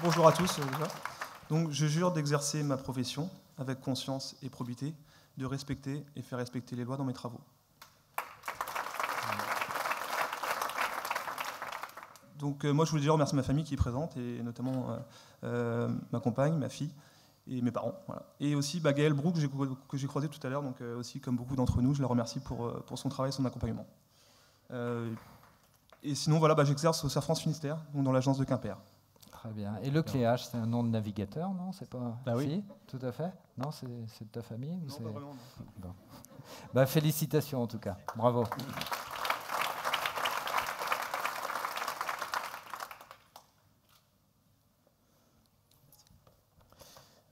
Bonjour à tous déjà. Donc je jure d'exercer ma profession avec conscience et probité, de respecter et faire respecter les lois dans mes travaux. Donc moi je voulais déjà remercier ma famille qui est présente et notamment ma compagne, ma fille et mes parents. Voilà. Et aussi Gaëlle Brou que j'ai croisé tout à l'heure, donc aussi comme beaucoup d'entre nous, je la remercie pour son travail et son accompagnement. Et sinon voilà, j'exerce au Safran Finistère, donc dans l'agence de Quimper. Très bien. Et Lecléac, c'est un nom de navigateur, non? C'est pas. Ah oui. Si, tout à fait. Non, c'est de ta famille ou Non, pas vraiment. Non. Bon. Félicitations en tout cas. Bravo.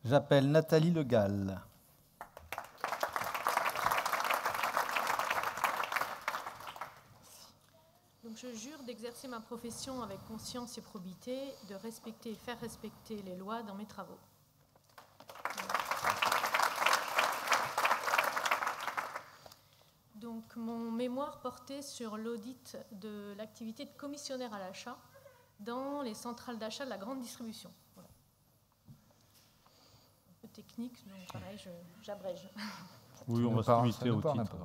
J'appelle Nathalie Le Gall. Donc je jure d'exercer ma profession avec conscience et probité, de respecter et faire respecter les lois dans mes travaux. Donc mon mémoire portait sur l'audit de l'activité de commissionnaire à l'achat dans les centrales d'achat de la grande distribution. Voilà. Un peu technique, donc pareil, j'abrège. Oui, on va se limiter au titre.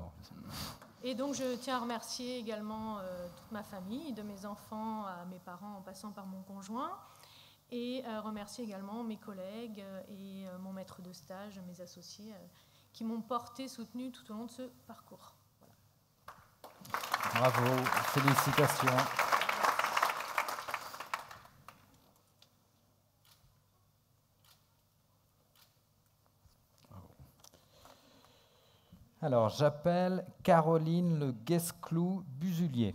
Et donc je tiens à remercier également toute ma famille, de mes enfants à mes parents en passant par mon conjoint, et remercier également mes collègues et mon maître de stage, mes associés, qui m'ont porté, soutenu tout au long de ce parcours. Voilà. Bravo, félicitations. Alors, j'appelle Caroline Le Guesclou-Busulier.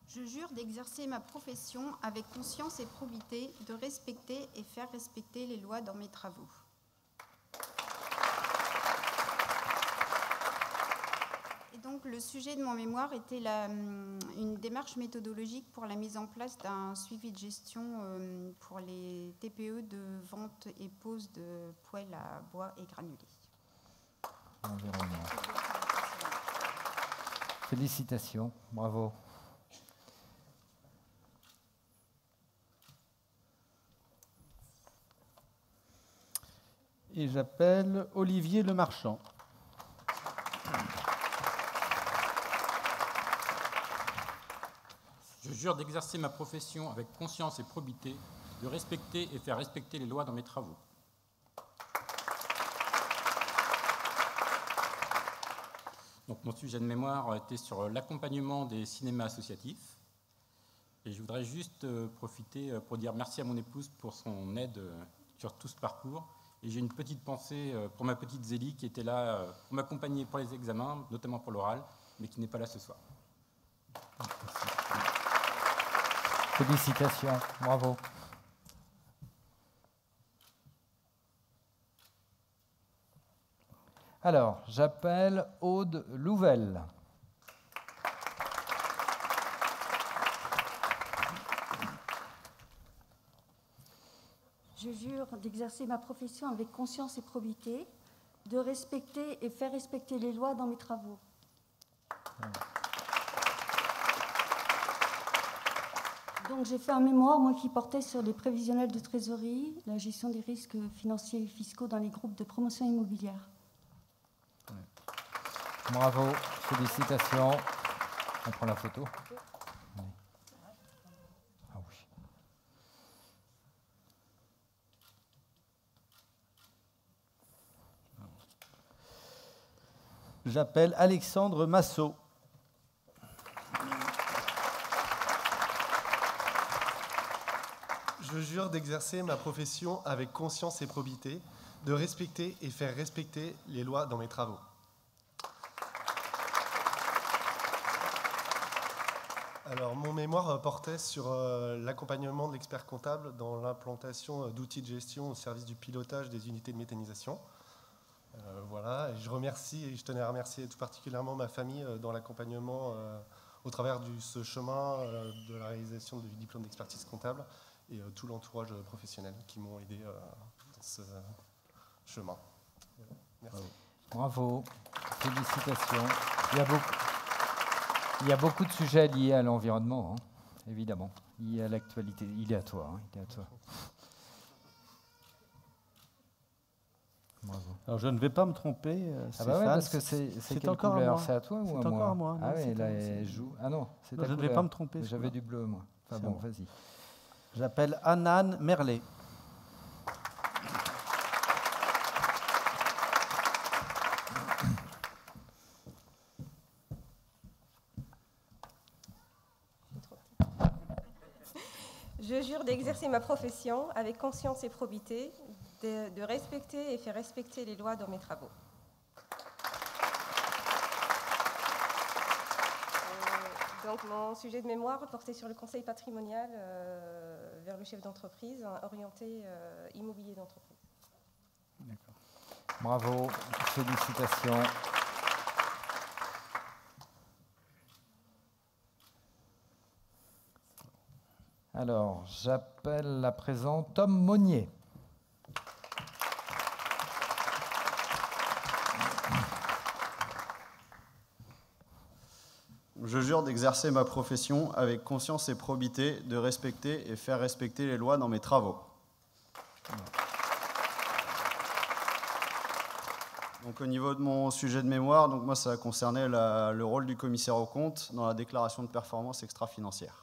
Je jure d'exercer ma profession avec conscience et probité, de respecter et faire respecter les lois dans mes travaux. Et donc, le sujet de mon mémoire était une démarche méthodologique pour la mise en place d'un suivi de gestion pour les TPE de vente et pose de poêles à bois et granulés. Environnement. Félicitations, bravo. Et j'appelle Olivier Lemarchand. Je jure d'exercer ma profession avec conscience et probité, de respecter et faire respecter les lois dans mes travaux. Donc, mon sujet de mémoire était sur l'accompagnement des cinémas associatifs. Et je voudrais juste profiter pour dire merci à mon épouse pour son aide sur tout ce parcours. Et j'ai une petite pensée pour ma petite Zélie qui était là pour m'accompagner pour les examens, notamment pour l'oral, mais qui n'est pas là ce soir. Félicitations, bravo. Alors, j'appelle Aude Louvel. Je jure d'exercer ma profession avec conscience et probité, de respecter et faire respecter les lois dans mes travaux. Donc j'ai fait un mémoire, moi, qui portait sur les prévisionnels de trésorerie, la gestion des risques financiers et fiscaux dans les groupes de promotion immobilière. Bravo, félicitations. On prend la photo. Oui. Ah oui. J'appelle Alexandre Massot. Je jure d'exercer ma profession avec conscience et probité, de respecter et faire respecter les lois dans mes travaux. Alors, mon mémoire portait sur l'accompagnement de l'expert comptable dans l'implantation d'outils de gestion au service du pilotage des unités de méthanisation. Voilà, et je tenais à remercier tout particulièrement ma famille dans l'accompagnement au travers de ce chemin de la réalisation du diplôme d'expertise comptable et tout l'entourage professionnel qui m'ont aidé dans ce chemin. Merci. Bravo, félicitations. Il y a beaucoup de sujets liés à l'environnement, hein, évidemment, liés à l'actualité. Il est à toi. Hein, il est à toi. Bravo. Alors je ne vais pas me tromper. Ah bah ouais, parce que c'est quelle encore couleur? à moi. C'est à toi ou à moi? C'est encore à moi. Ah oui, là, elle joue. Ah non, c'est ta je ne couleur. vais pas me tromper. J'avais du bleu, moi. Enfin bon, vas-y. J'appelle Anan Merlet. Je jure d'exercer ma profession avec conscience et probité, de respecter et faire respecter les lois dans mes travaux. Donc mon sujet de mémoire portait sur le conseil patrimonial vers le chef d'entreprise, orienté immobilier d'entreprise. Bravo, félicitations. Alors, j'appelle à présent Tom Monnier. Je jure d'exercer ma profession avec conscience et probité, de respecter et faire respecter les lois dans mes travaux. Donc, au niveau de mon sujet de mémoire, donc moi, ça concernait le rôle du commissaire aux comptes dans la déclaration de performance extra-financière.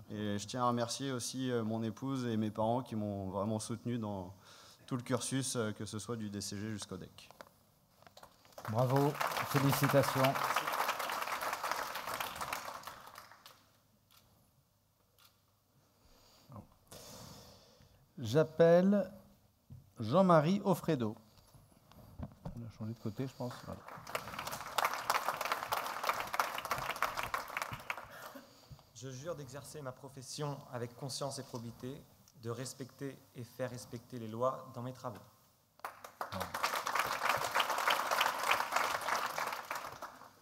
Et je tiens à remercier aussi mon épouse et mes parents qui m'ont vraiment soutenu dans tout le cursus, que ce soit du DCG jusqu'au DEC. Bravo, félicitations. J'appelle Jean-Marie Offredo. On a changé de côté, je pense. Voilà. Je jure d'exercer ma profession avec conscience et probité, de respecter et faire respecter les lois dans mes travaux.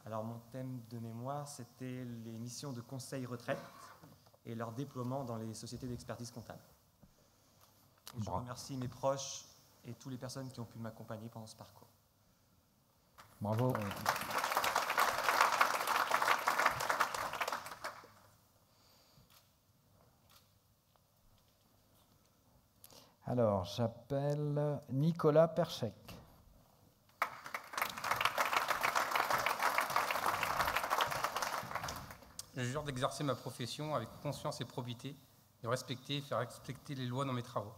Alors mon thème de mémoire, c'était les missions de conseil retraite et leur déploiement dans les sociétés d'expertise comptable. Et je remercie mes proches et toutes les personnes qui ont pu m'accompagner pendant ce parcours. Bravo. Alors, j'appelle Nicolas Perchec. Je jure d'exercer ma profession avec conscience et probité, de respecter et faire respecter les lois dans mes travaux.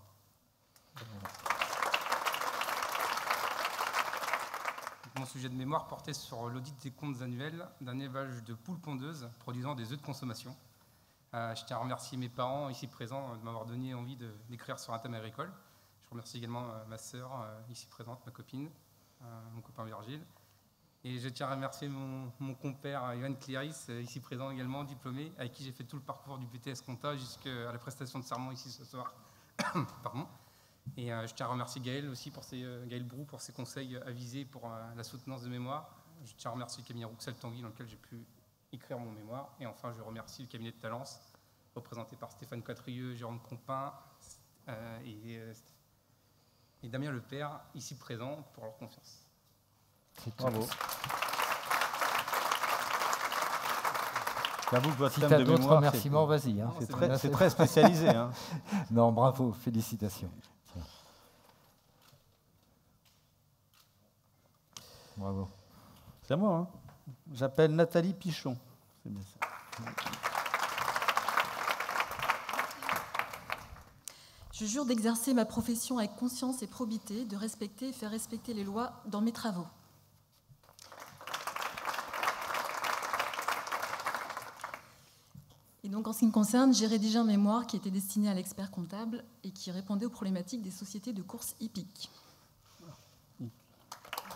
Mon sujet de mémoire portait sur l'audit des comptes annuels d'un élevage de poules pondeuses produisant des œufs de consommation. Je tiens à remercier mes parents ici présents de m'avoir donné envie d'écrire sur un thème agricole. Je remercie également ma sœur ici présente, ma copine, mon copain Virgile. Et je tiens à remercier mon compère Yoann Cléris, ici présent également, diplômé, avec qui j'ai fait tout le parcours du BTS Compta jusqu'à la prestation de serment ici ce soir. Pardon. Et je tiens à remercier Gaël aussi, Gaël Brou, pour ses conseils avisés pour la soutenance de mémoire. Je tiens à remercier le cabinet Rouxel-Tanguy dans lequel j'ai pu écrire mon mémoire. Et enfin, je remercie le cabinet de Talence, représenté par Stéphane Quatrieux, Jérôme Compin et Damien Lepère, ici présent, pour leur confiance. Bravo. J'avoue que votre Si thème tu as de d'autres mémoire, remerciements, vas-y. Hein. c'est très spécialisé. Hein. Non, bravo, félicitations. Tiens. Bravo. C'est à moi. Hein. J'appelle Nathalie Pichon. C'est bien ça. Je jure d'exercer ma profession avec conscience et probité, de respecter et faire respecter les lois dans mes travaux. Et donc, en ce qui me concerne, j'ai rédigé un mémoire qui était destiné à l'expert comptable et qui répondait aux problématiques des sociétés de courses hippiques.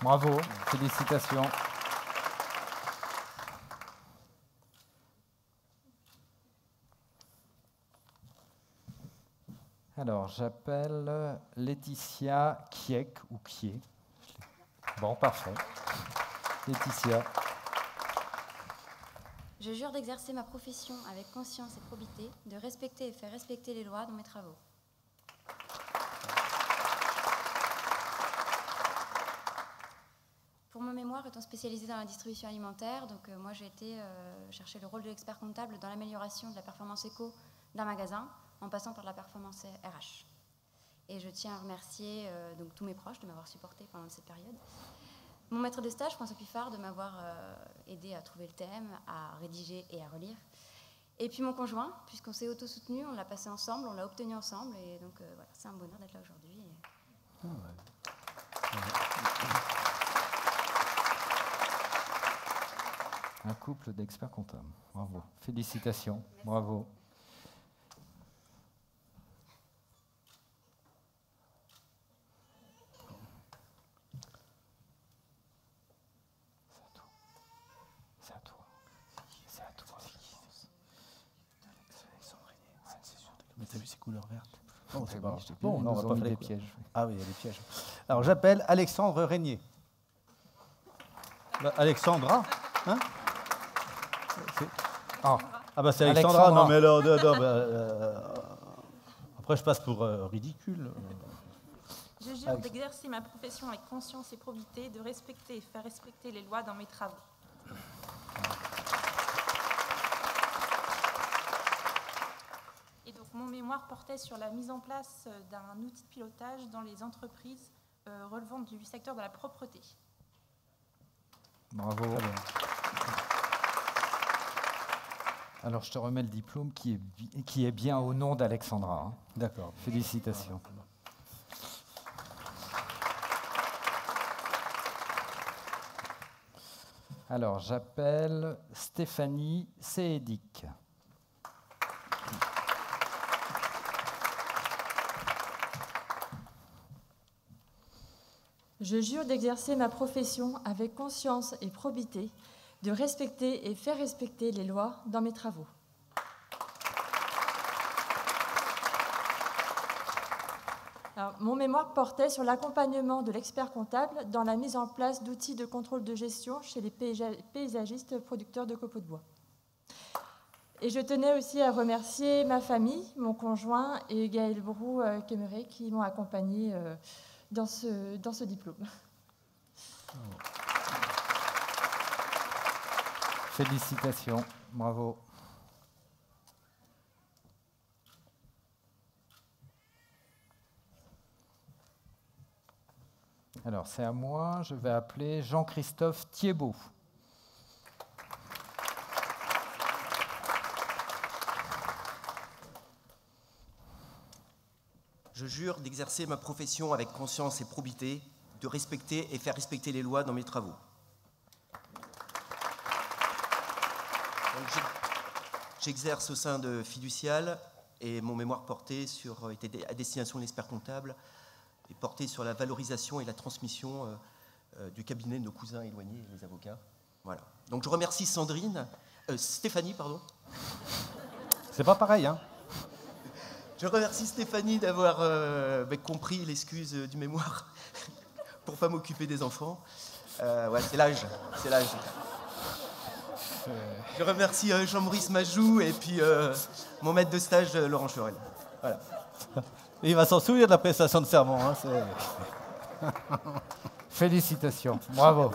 Bravo, félicitations. Alors, j'appelle Laetitia Kiek ou Kier. Bon, parfait. Laetitia. Je jure d'exercer ma profession avec conscience et probité, de respecter et faire respecter les lois dans mes travaux. Pour mon mémoire, étant spécialisée dans la distribution alimentaire, donc moi j'ai été chercher le rôle de l'expert comptable dans l'amélioration de la performance éco d'un magasin, en passant par la performance RH. Et je tiens à remercier donc tous mes proches de m'avoir supporté pendant cette période. Mon maître de stage, François Piffard, de m'avoir aidé à trouver le thème, à rédiger et à relire. Et puis mon conjoint, puisqu'on s'est auto-soutenu, on l'a passé ensemble, on l'a obtenu ensemble. Et donc voilà, c'est un bonheur d'être là aujourd'hui. Un couple d'experts comptables. Bravo. Félicitations. Merci. Bravo. C'est à toi. C'est à toi. Mais t'as vu ces couleurs vertes? Bon, c'est bon. Bon, on va pas faire des pièges. Ah oui, il y a des pièges. Alors j'appelle Alexandre Régnier. Alexandra, hein? Ah bah c'est Alexandra. Non mais alors, après je passe pour ridicule. Je jure d'exercer ma profession avec conscience et probité, de respecter et faire respecter les lois dans mes travaux. Et donc mon mémoire portait sur la mise en place d'un outil de pilotage dans les entreprises relevant du secteur de la propreté. Bravo. Alors, je te remets le diplôme qui est bien au nom d'Alexandra. Hein. D'accord. Félicitations. Alors, j'appelle Stéphanie Séhédic. Je jure d'exercer ma profession avec conscience et probité, de respecter et faire respecter les lois dans mes travaux. Alors, mon mémoire portait sur l'accompagnement de l'expert comptable dans la mise en place d'outils de contrôle de gestion chez les paysagistes producteurs de copeaux de bois. Et je tenais aussi à remercier ma famille, mon conjoint et Gaël Brou-Kéméré qui m'ont accompagné dans ce diplôme. Félicitations, bravo. Alors, c'est à moi, je vais appeler Jean-Christophe Thiebaud. Je jure d'exercer ma profession avec conscience et probité, de respecter et faire respecter les lois dans mes travaux. J'exerce au sein de Fiducial et mon mémoire était à destination de l'expert comptable et porté sur la valorisation et la transmission du cabinet de nos cousins éloignés, les avocats. Voilà. Donc je remercie Stéphanie, pardon. C'est pas pareil, hein. Je remercie Stéphanie d'avoir compris l'excuse du mémoire pour pas m'occuper des enfants. Ouais, c'est l'âge. Je remercie Jean-Maurice Majou et puis mon maître de stage, Laurent Chorel. Voilà. Il va s'en souvenir de la prestation de serment. Hein, Félicitations, bravo.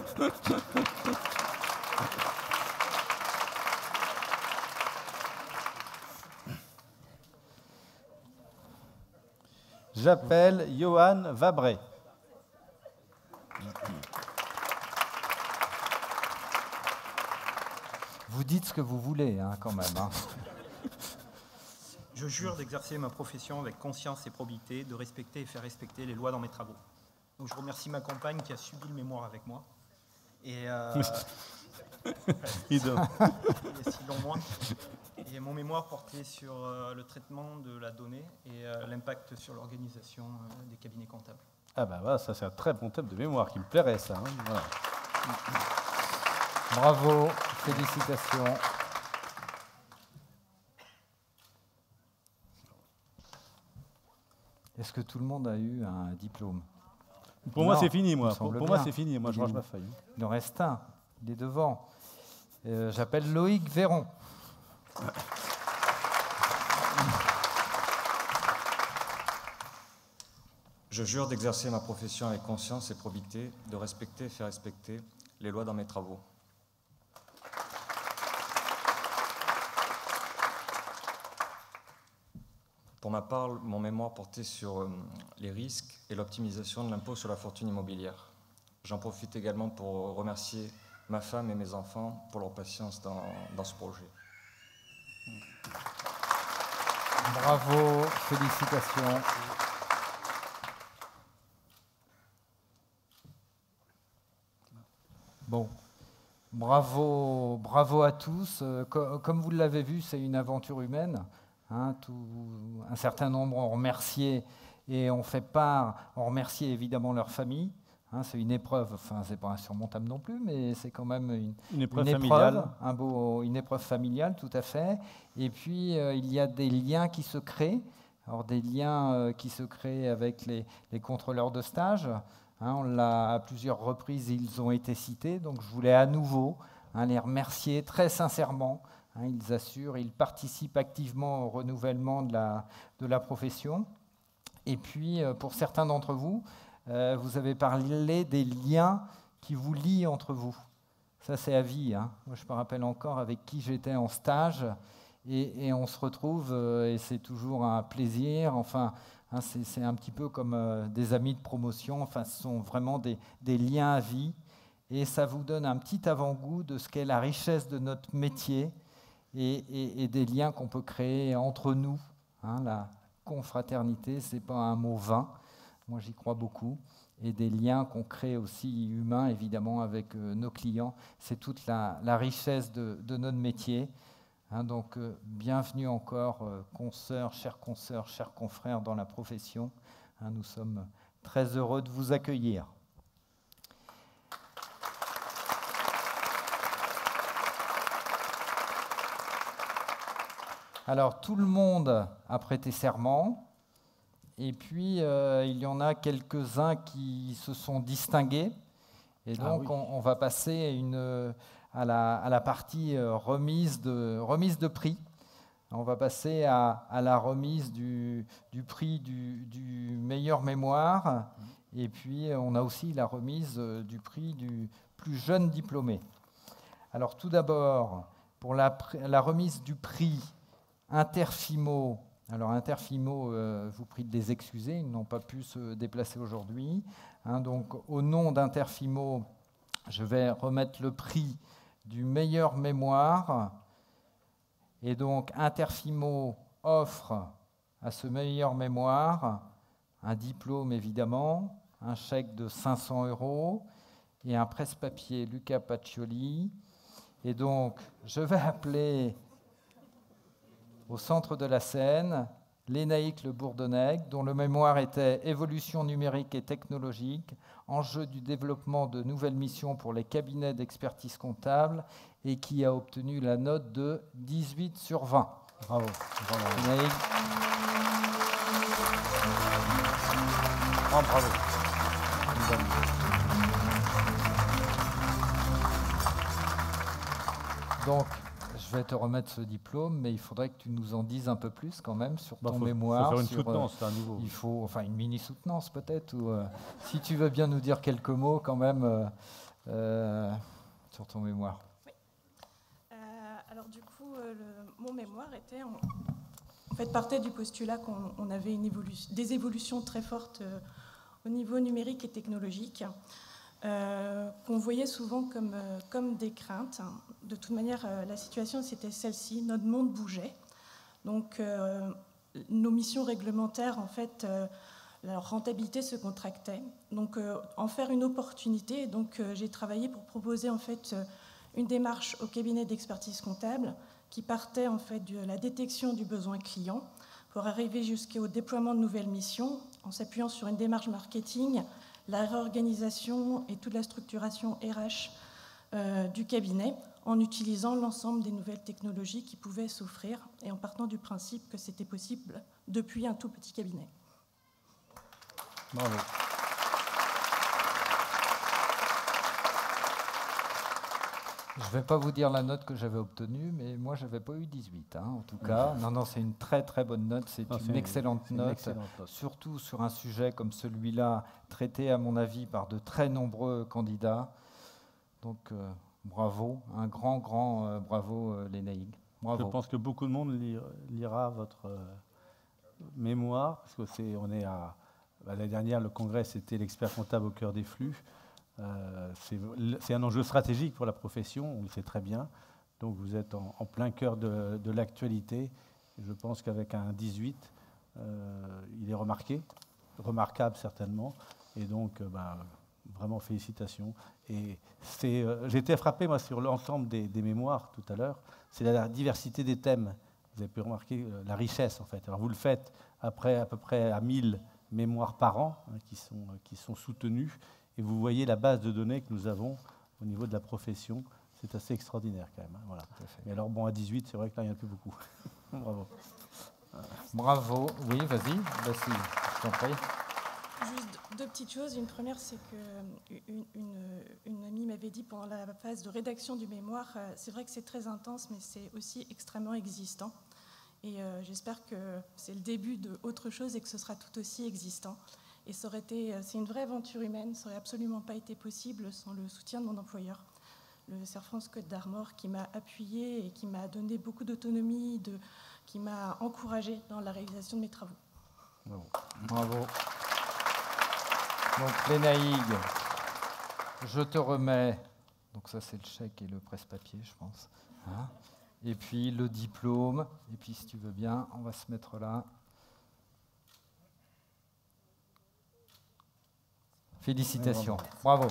J'appelle Johan Vabré. Vous dites ce que vous voulez, hein, quand même. Hein. Je jure d'exercer ma profession avec conscience et probité, de respecter et faire respecter les lois dans mes travaux. Donc je remercie ma compagne qui a subi le mémoire avec moi. Et il y a 6 longs mois. Et mon mémoire portait sur le traitement de la donnée et l'impact sur l'organisation des cabinets comptables. Ah ben voilà, ça c'est un très bon thème de mémoire qui me plairait, ça. Hein, voilà. Bravo, félicitations. Est-ce que tout le monde a eu un diplôme? Pour moi, Non, c'est fini, moi. il me semble Pour moi, bien. c'est fini. Moi, je range ma feuille. Il en reste un. Il est devant. J'appelle Loïc Véron. Je jure d'exercer ma profession avec conscience et probité, de respecter et faire respecter les lois dans mes travaux. Pour ma part, mon mémoire portait sur les risques et l'optimisation de l'impôt sur la fortune immobilière. J'en profite également pour remercier ma femme et mes enfants pour leur patience dans ce projet. Bravo, félicitations. Bon, bravo à tous. Comme vous l'avez vu, c'est une aventure humaine. Un certain nombre ont remercié et ont fait part, ont remercié évidemment leur famille. C'est une épreuve, enfin c'est pas insurmontable non plus, mais c'est quand même une épreuve familiale. Une épreuve familiale, tout à fait. Et puis il y a des liens qui se créent. Alors des liens qui se créent avec les contrôleurs de stage. À plusieurs reprises, ils ont été cités, donc je voulais à nouveau les remercier très sincèrement. Ils assurent, ils participent activement au renouvellement de la profession. Et puis, pour certains d'entre vous, vous avez parlé des liens qui vous lient entre vous. Ça, c'est à vie. Moi, je me rappelle encore avec qui j'étais en stage, et on se retrouve, et c'est toujours un plaisir. Enfin, c'est un petit peu comme des amis de promotion. Enfin, ce sont vraiment des liens à vie, et ça vous donne un petit avant-goût de ce qu'est la richesse de notre métier et des liens qu'on peut créer entre nous. La confraternité, ce n'est pas un mot vain. Moi, j'y crois beaucoup. Et des liens qu'on crée aussi humains, évidemment, avec nos clients. C'est toute la richesse de notre métier. Donc, bienvenue encore, consoeurs, chers confrères dans la profession. Nous sommes très heureux de vous accueillir. Alors, tout le monde a prêté serment, et puis il y en a quelques-uns qui se sont distingués, et donc on va passer à la partie remise de prix. On va passer à la remise du prix du meilleur mémoire, et puis on a aussi la remise du prix du plus jeune diplômé. Alors tout d'abord, pour la remise du prix Interfimo. Alors Interfimo, vous prie de les excuser, ils n'ont pas pu se déplacer aujourd'hui. Donc au nom d'Interfimo, je vais remettre le prix du meilleur mémoire. Et donc Interfimo offre à ce meilleur mémoire un diplôme évidemment, un chèque de 500 € et un presse-papier Luca Pacioli. Et donc je vais appeler au centre de la scène, Lénaïque Le Bourdonnec, dont le mémoire était « Évolution numérique et technologique, enjeu du développement de nouvelles missions pour les cabinets d'expertise comptable » et qui a obtenu la note de 18 sur 20. Bravo. Lénaïque. Oh, bravo. Donc, je vais te remettre ce diplôme, mais il faudrait que tu nous en dises un peu plus quand même sur ton mémoire. Il faut faire une soutenance, c'est un nouveau. Il faut, enfin une mini-soutenance peut-être, ou si tu veux bien nous dire quelques mots quand même sur ton mémoire. Oui. Alors du coup, mon mémoire était en fait partait du postulat qu'on avait des évolutions très fortes au niveau numérique et technologique. Qu'on voyait souvent comme des craintes. De toute manière, la situation, c'était celle-ci. Notre monde bougeait. Donc, nos missions réglementaires, en fait, leur rentabilité se contractait. Donc, en faire une opportunité. Donc, j'ai travaillé pour proposer, en fait, une démarche au cabinet d'expertise comptable qui partait, en fait, de la détection du besoin client pour arriver jusqu'au déploiement de nouvelles missions en s'appuyant sur une démarche marketing, la réorganisation et toute la structuration RH du cabinet en utilisant l'ensemble des nouvelles technologies qui pouvaient s'offrir et en partant du principe que c'était possible depuis un tout petit cabinet. Bravo. Je ne vais pas vous dire la note que j'avais obtenue, mais moi, je n'avais pas eu 18, en tout cas. Non, c'est une très, très bonne note. C'est une excellente note, surtout sur un sujet comme celui-là, traité, à mon avis, par de très nombreux candidats. Donc, bravo, un grand bravo, Lénaïg. Bravo. Je pense que beaucoup de monde lira votre mémoire, parce que l'année dernière, le congrès, c'était l'expert comptable au cœur des flux. C'est un enjeu stratégique pour la profession, on le sait très bien. Donc vous êtes en plein cœur de l'actualité. Je pense qu'avec un 18, il est remarquable certainement. Et donc, vraiment félicitations. Et j'ai été frappé, moi, sur l'ensemble des mémoires tout à l'heure. C'est la diversité des thèmes. Vous avez pu remarquer la richesse, en fait. Alors vous le faites après à peu près à 1000 mémoires par an qui sont soutenues. Et vous voyez la base de données que nous avons au niveau de la profession. C'est assez extraordinaire quand même. Voilà. Mais alors, à 18, c'est vrai que là, il n'y en a plus beaucoup. Bravo. Bravo. Oui, vas-y, je t'en prie. Juste deux petites choses. Une première, c'est qu'une amie m'avait dit pendant la phase de rédaction du mémoire, c'est vrai que c'est très intense, mais c'est aussi extrêmement existant. Et j'espère que c'est le début d'autre chose et que ce sera tout aussi existant. Et c'est une vraie aventure humaine, ça n'aurait absolument pas été possible sans le soutien de mon employeur, le Serre France Côte d'Armor, qui m'a appuyé et qui m'a donné beaucoup d'autonomie, qui m'a encouragé dans la réalisation de mes travaux. Bravo. Donc Lénaïg, je te remets, donc ça c'est le chèque et le presse-papier, je pense. Et puis le diplôme, et puis si tu veux bien, on va se mettre là. Félicitations. Bravo.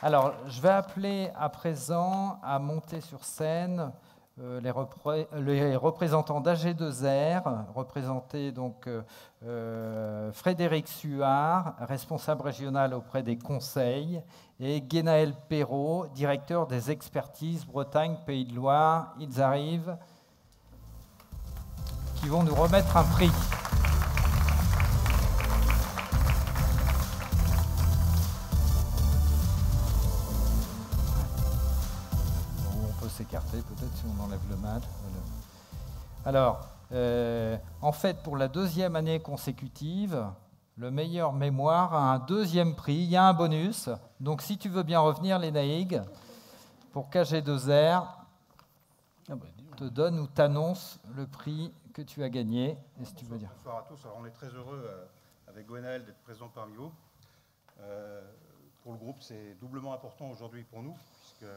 Alors, je vais appeler à présent à monter sur scène les représentants d'AG2R, représentés donc Frédéric Suard, responsable régional auprès des conseils, et Guénaël Perrault, directeur des expertises Bretagne, Pays de Loire. Ils arrivent, qui vont nous remettre un prix. S'écarter peut-être si on enlève le mat. Alors, en fait, pour la deuxième année consécutive, le meilleur mémoire a un deuxième prix. Il y a un bonus. Donc, si tu veux bien revenir, Lénaïg, pour qu'AG2R te donne ou t'annonce le prix que tu as gagné. Est-ce que tu veux dire ? Bonsoir à tous. Alors, on est très heureux avec Gwenaël d'être présent parmi vous. Pour le groupe, c'est doublement important aujourd'hui pour nous, puisque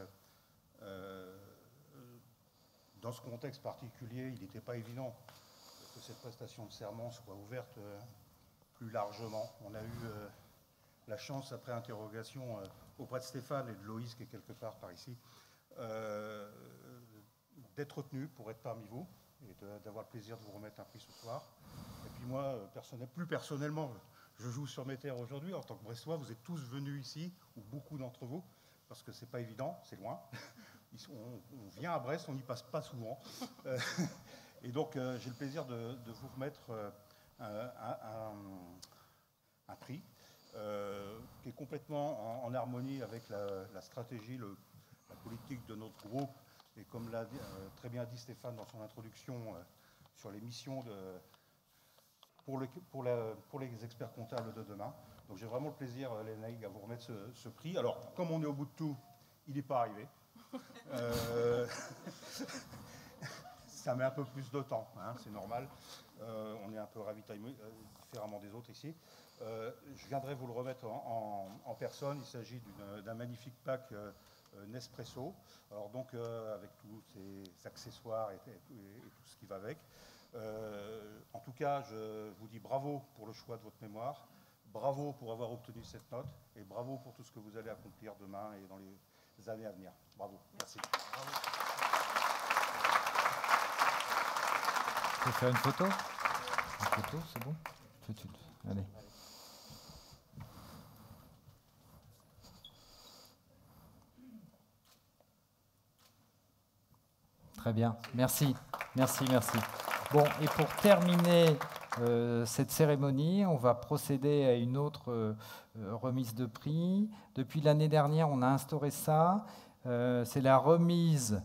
dans ce contexte particulier, il n'était pas évident que cette prestation de serment soit ouverte plus largement. On a eu la chance, après interrogation auprès de Stéphane et de Loïs, qui est quelque part par ici, d'être retenu pour être parmi vous et d'avoir le plaisir de vous remettre un prix ce soir. Et puis moi, plus personnellement, je joue sur mes terres aujourd'hui. En tant que Brestois, vous êtes tous venus ici, ou beaucoup d'entre vous, parce que c'est pas évident, c'est loin. On vient à Brest, on n'y passe pas souvent. Et donc, j'ai le plaisir de vous remettre un prix qui est complètement en harmonie avec la stratégie, la politique de notre groupe. Et comme l'a très bien dit Stéphane dans son introduction sur les missions pour les experts comptables de demain. Donc, j'ai vraiment le plaisir, Lénaïg, à vous remettre ce prix. Alors, comme on est au bout de tout, il n'est pas arrivé. Ça met un peu plus de temps, c'est normal. On est un peu ravitaillé différemment des autres ici. Je viendrai vous le remettre en personne. Il s'agit d'un magnifique pack Nespresso. Alors donc avec tous ces accessoires et tout ce qui va avec. En tout cas, je vous dis bravo pour le choix de votre mémoire. Bravo pour avoir obtenu cette note et bravo pour tout ce que vous allez accomplir demain et dans les années à venir. Bravo. Merci. Bravo. Tu peux faire une photo ? Une photo, c'est bon ? Allez. Très bien. Merci. Merci. Bon, et pour terminer cette cérémonie, on va procéder à une autre remise de prix. Depuis l'année dernière, on a instauré ça. C'est la remise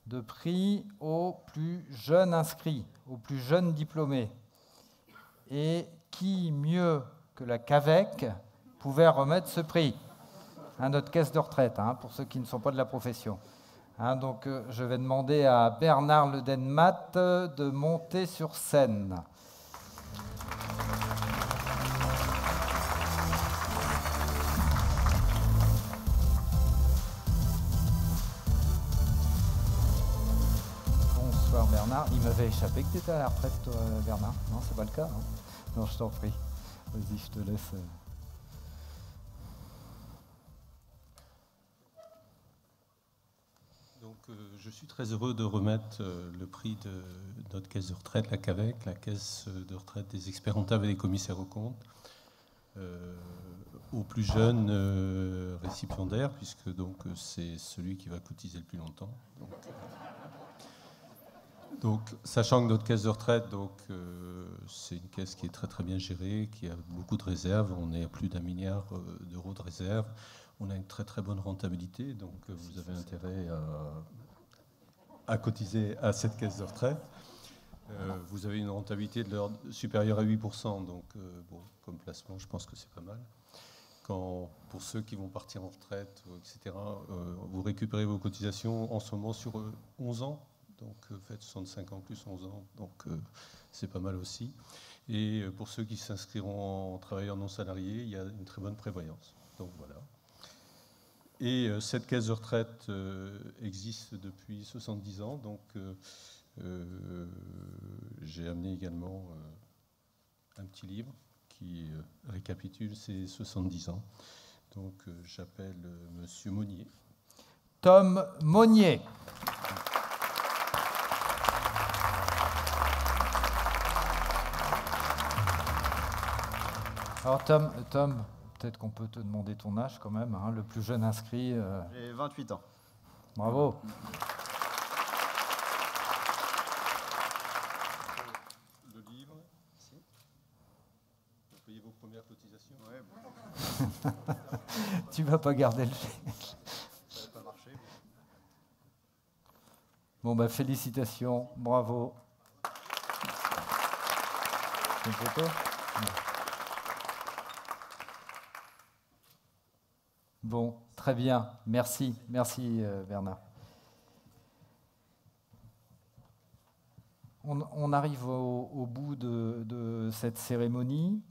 de prix aux plus jeunes inscrits, aux plus jeunes diplômés. Et qui, mieux que la CAVEC, pouvait remettre ce prix à notre caisse de retraite, pour ceux qui ne sont pas de la profession. Donc, je vais demander à Bernard Le Denmat de monter sur scène. Bonsoir Bernard. Il m'avait échappé que tu étais à la retraite, toi, Bernard. Non, c'est pas le cas. Non, je t'en prie. Vas-y, je te laisse. Donc, je suis très heureux de remettre le prix de notre caisse de retraite, la CAVEC, la caisse de retraite des experts comptables et des commissaires aux comptes, au plus jeune récipiendaire, puisque donc c'est celui qui va cotiser le plus longtemps. Donc, sachant que notre caisse de retraite, c'est une caisse qui est très très bien gérée, qui a beaucoup de réserves, on est à plus d'1 milliard d'euros de réserves, on a une très très bonne rentabilité, donc vous avez intérêt à cotiser à cette caisse de retraite. Vous avez une rentabilité de l'ordre supérieure à 8%, donc comme placement, je pense que c'est pas mal. Pour ceux qui vont partir en retraite, etc., vous récupérez vos cotisations en ce moment sur 11 ans. Donc faites 65 ans plus 11 ans, donc c'est pas mal aussi. Et pour ceux qui s'inscriront en travailleurs non salariés, il y a une très bonne prévoyance. Donc voilà. Et cette caisse de retraite existe depuis 70 ans, donc j'ai amené également un petit livre qui récapitule ces 70 ans. Donc j'appelle Monsieur Monnier. Tom Monnier. Alors Tom, peut-être qu'on peut te demander ton âge quand même, le plus jeune inscrit. J'ai 28 ans. Bravo. Le livre, ici. Vous payez vos premières cotisations. Ouais, bon. Tu vas pas garder le chèque. Ça n'a pas marché. Bon, félicitations, bravo. C'est une photo ? Bon, très bien, merci Bernard. On arrive au bout de cette cérémonie.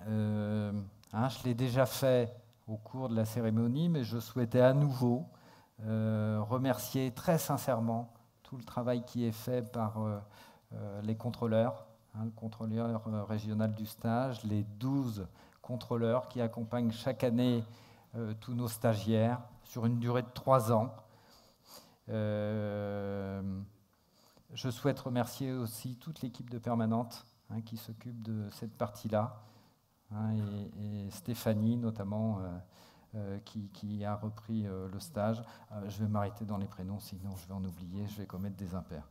Je l'ai déjà fait au cours de la cérémonie, mais je souhaitais à nouveau remercier très sincèrement tout le travail qui est fait par les contrôleurs, le contrôleur régional du stage, les 12 contrôleurs qui accompagnent chaque année tous nos stagiaires sur une durée de 3 ans. Je souhaite remercier aussi toute l'équipe de permanente qui s'occupe de cette partie-là, et Stéphanie notamment qui a repris le stage. Je vais m'arrêter dans les prénoms, sinon je vais en oublier, je vais commettre des impairs.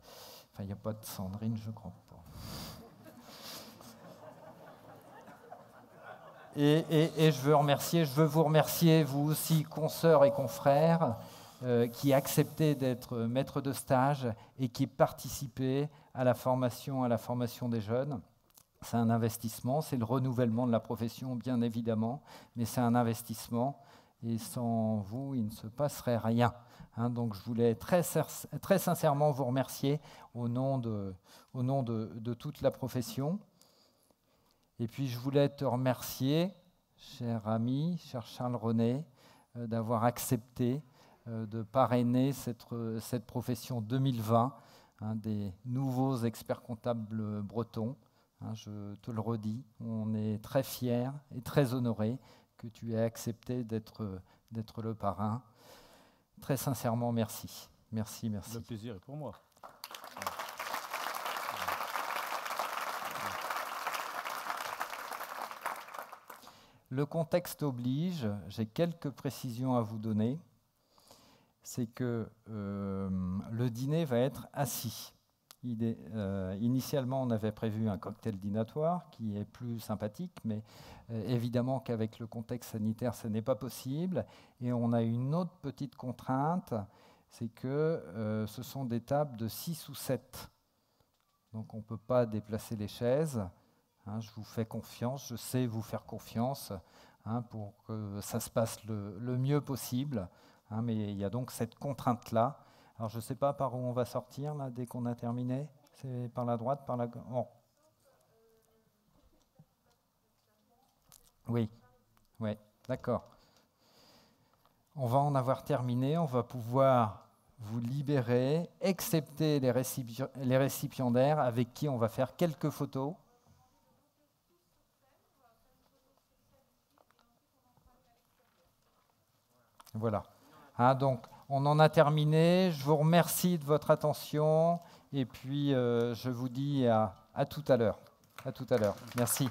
Enfin, il n'y a pas de Sandrine, je crois pas. Et je veux vous remercier, vous aussi, consoeurs et confrères, qui acceptez d'être maître de stage et qui participez à la formation des jeunes. C'est un investissement, c'est le renouvellement de la profession, bien évidemment, mais c'est un investissement, et sans vous, il ne se passerait rien. Donc je voulais très sincèrement vous remercier au nom de toute la profession. Et puis je voulais te remercier, cher ami, cher Charles René, d'avoir accepté de parrainer cette profession 2020, des nouveaux experts comptables bretons. Je te le redis, on est très fiers et très honorés que tu aies accepté d'être le parrain. Très sincèrement, merci. Merci. Le plaisir est pour moi. Le contexte oblige, j'ai quelques précisions à vous donner. C'est que le dîner va être assis. Initialement, on avait prévu un cocktail dînatoire qui est plus sympathique, mais évidemment qu'avec le contexte sanitaire, ce n'est pas possible. Et on a une autre petite contrainte, c'est que ce sont des tables de 6 ou 7. Donc on ne peut pas déplacer les chaises. Hein, je vous fais confiance, je sais vous faire confiance pour que ça se passe le mieux possible. Mais il y a donc cette contrainte-là. Alors je ne sais pas par où on va sortir là, dès qu'on a terminé. C'est par la droite, par la gauche. Oh. Oui, d'accord. On va en avoir terminé, on va pouvoir vous libérer, excepté les récipiendaires avec qui on va faire quelques photos. Voilà. Donc, on en a terminé. Je vous remercie de votre attention et puis je vous dis à tout à l'heure. À tout à l'heure. Merci.